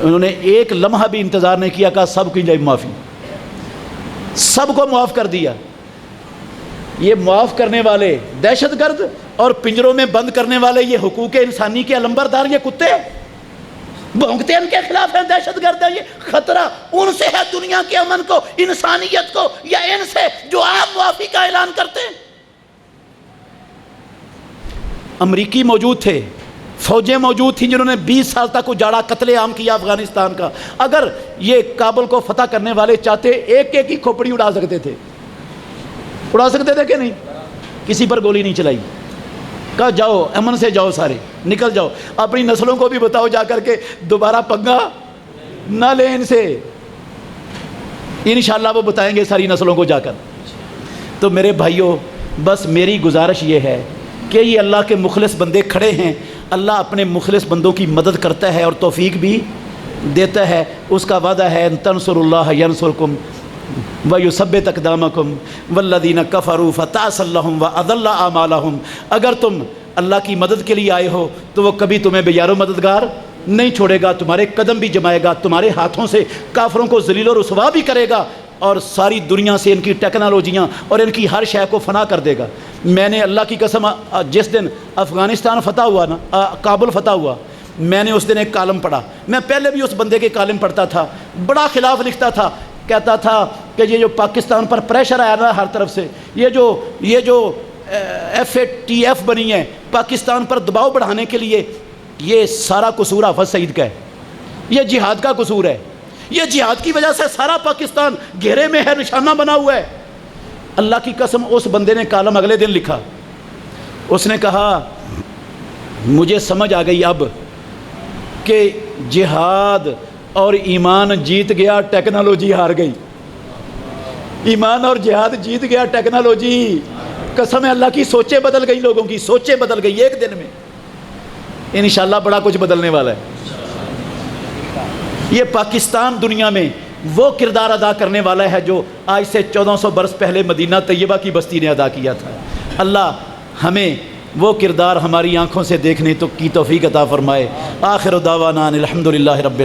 انہوں نے ایک لمحہ بھی انتظار نہیں کیا، کہا سب کی جائے معافی، سب کو معاف کر دیا۔ یہ معاف کرنے والے دہشت گرد اور پنجروں میں بند کرنے والے یہ حقوق انسانی کے علمبردار، یہ کتے بھونکتے ہیں، ان کے خلاف ہیں، دہشت گرد ہے۔ یہ خطرہ ان سے ہے، دنیا کے امن کو، انسانیت کو، یا ان سے جو آپ معافی کا اعلان کرتے ہیں؟ امریکی موجود تھے، فوجیں موجود تھیں جنہوں نے 20 سال تک اجاڑا، قتل عام کیا افغانستان کا۔ اگر یہ کابل کو فتح کرنے والے چاہتے ایک ایک کی کھوپڑی اڑا سکتے تھے، اڑا سکتے تھے کہ نہیں؟ کسی پر گولی نہیں چلائی، کہا جاؤ امن سے جاؤ، سارے نکل جاؤ، اپنی نسلوں کو بھی بتاؤ جا کر کے دوبارہ پنگا نہ لیں ان سے، انشاءاللہ وہ بتائیں گے ساری نسلوں کو جا کر۔ تو میرے بھائیوں، بس میری گزارش یہ ہے کہ یہ اللہ کے مخلص بندے کھڑے ہیں، اللہ اپنے مخلص بندوں کی مدد کرتا ہے اور توفیق بھی دیتا ہے۔ اس کا وعدہ ہے ان تنصروا اللہ ینصرکم وَيُثَبِّتْ أَقْدَامَكُمْ وَالَّذِينَ كَفَرُوا فَتَعْسًا لَهُمْ وَأَضَلَّ أَعْمَالَهُمْ۔ اگر تم اللہ کی مدد کے لیے آئے ہو تو وہ کبھی تمہیں بے یار و مددگار نہیں چھوڑے گا، تمہارے قدم بھی جمائے گا، تمہارے ہاتھوں سے کافروں کو ذلیل و رسوا بھی کرے گا، اور ساری دنیا سے ان کی ٹیکنالوجیاں اور ان کی ہر شے کو فنا کر دے گا۔ میں نے اللہ کی قسم، جس دن افغانستان فتح ہوا نا، کابل فتح ہوا، میں نے اس دن ایک کالم پڑھا۔ میں پہلے بھی اس بندے کے کالم پڑھتا تھا، بڑا خلاف لکھتا تھا، کہتا تھا کہ یہ جو پاکستان پر پریشر آیا نا ہر طرف سے، یہ جو FATF بنی ہے پاکستان پر دباؤ بڑھانے کے لیے، یہ سارا قصور حافظ سعید کا ہے، یہ جہاد کا قصور ہے، یہ جہاد کی وجہ سے سارا پاکستان گھیرے میں ہے، نشانہ بنا ہوا ہے۔ اللہ کی قسم اس بندے نے کالم اگلے دن لکھا، اس نے کہا مجھے سمجھ آ گئی اب کہ جہاد اور ایمان جیت گیا، ٹیکنالوجی ہار گئی۔ ایمان اور جہاد جیت گیا، ٹیکنالوجی، قسم ہے اللہ کی، سوچیں بدل گئی، لوگوں کی سوچیں بدل گئی ایک دن میں۔ انشاءاللہ بڑا کچھ بدلنے والا ہے۔ یہ پاکستان دنیا میں وہ کردار ادا کرنے والا ہے جو آج سے 1400 برس پہلے مدینہ طیبہ کی بستی نے ادا کیا تھا۔ اللہ ہمیں وہ کردار ہماری آنکھوں سے دیکھنے کی توفیق عطا فرمائے۔ آخر دعوانا الحمدللہ رب العالمین۔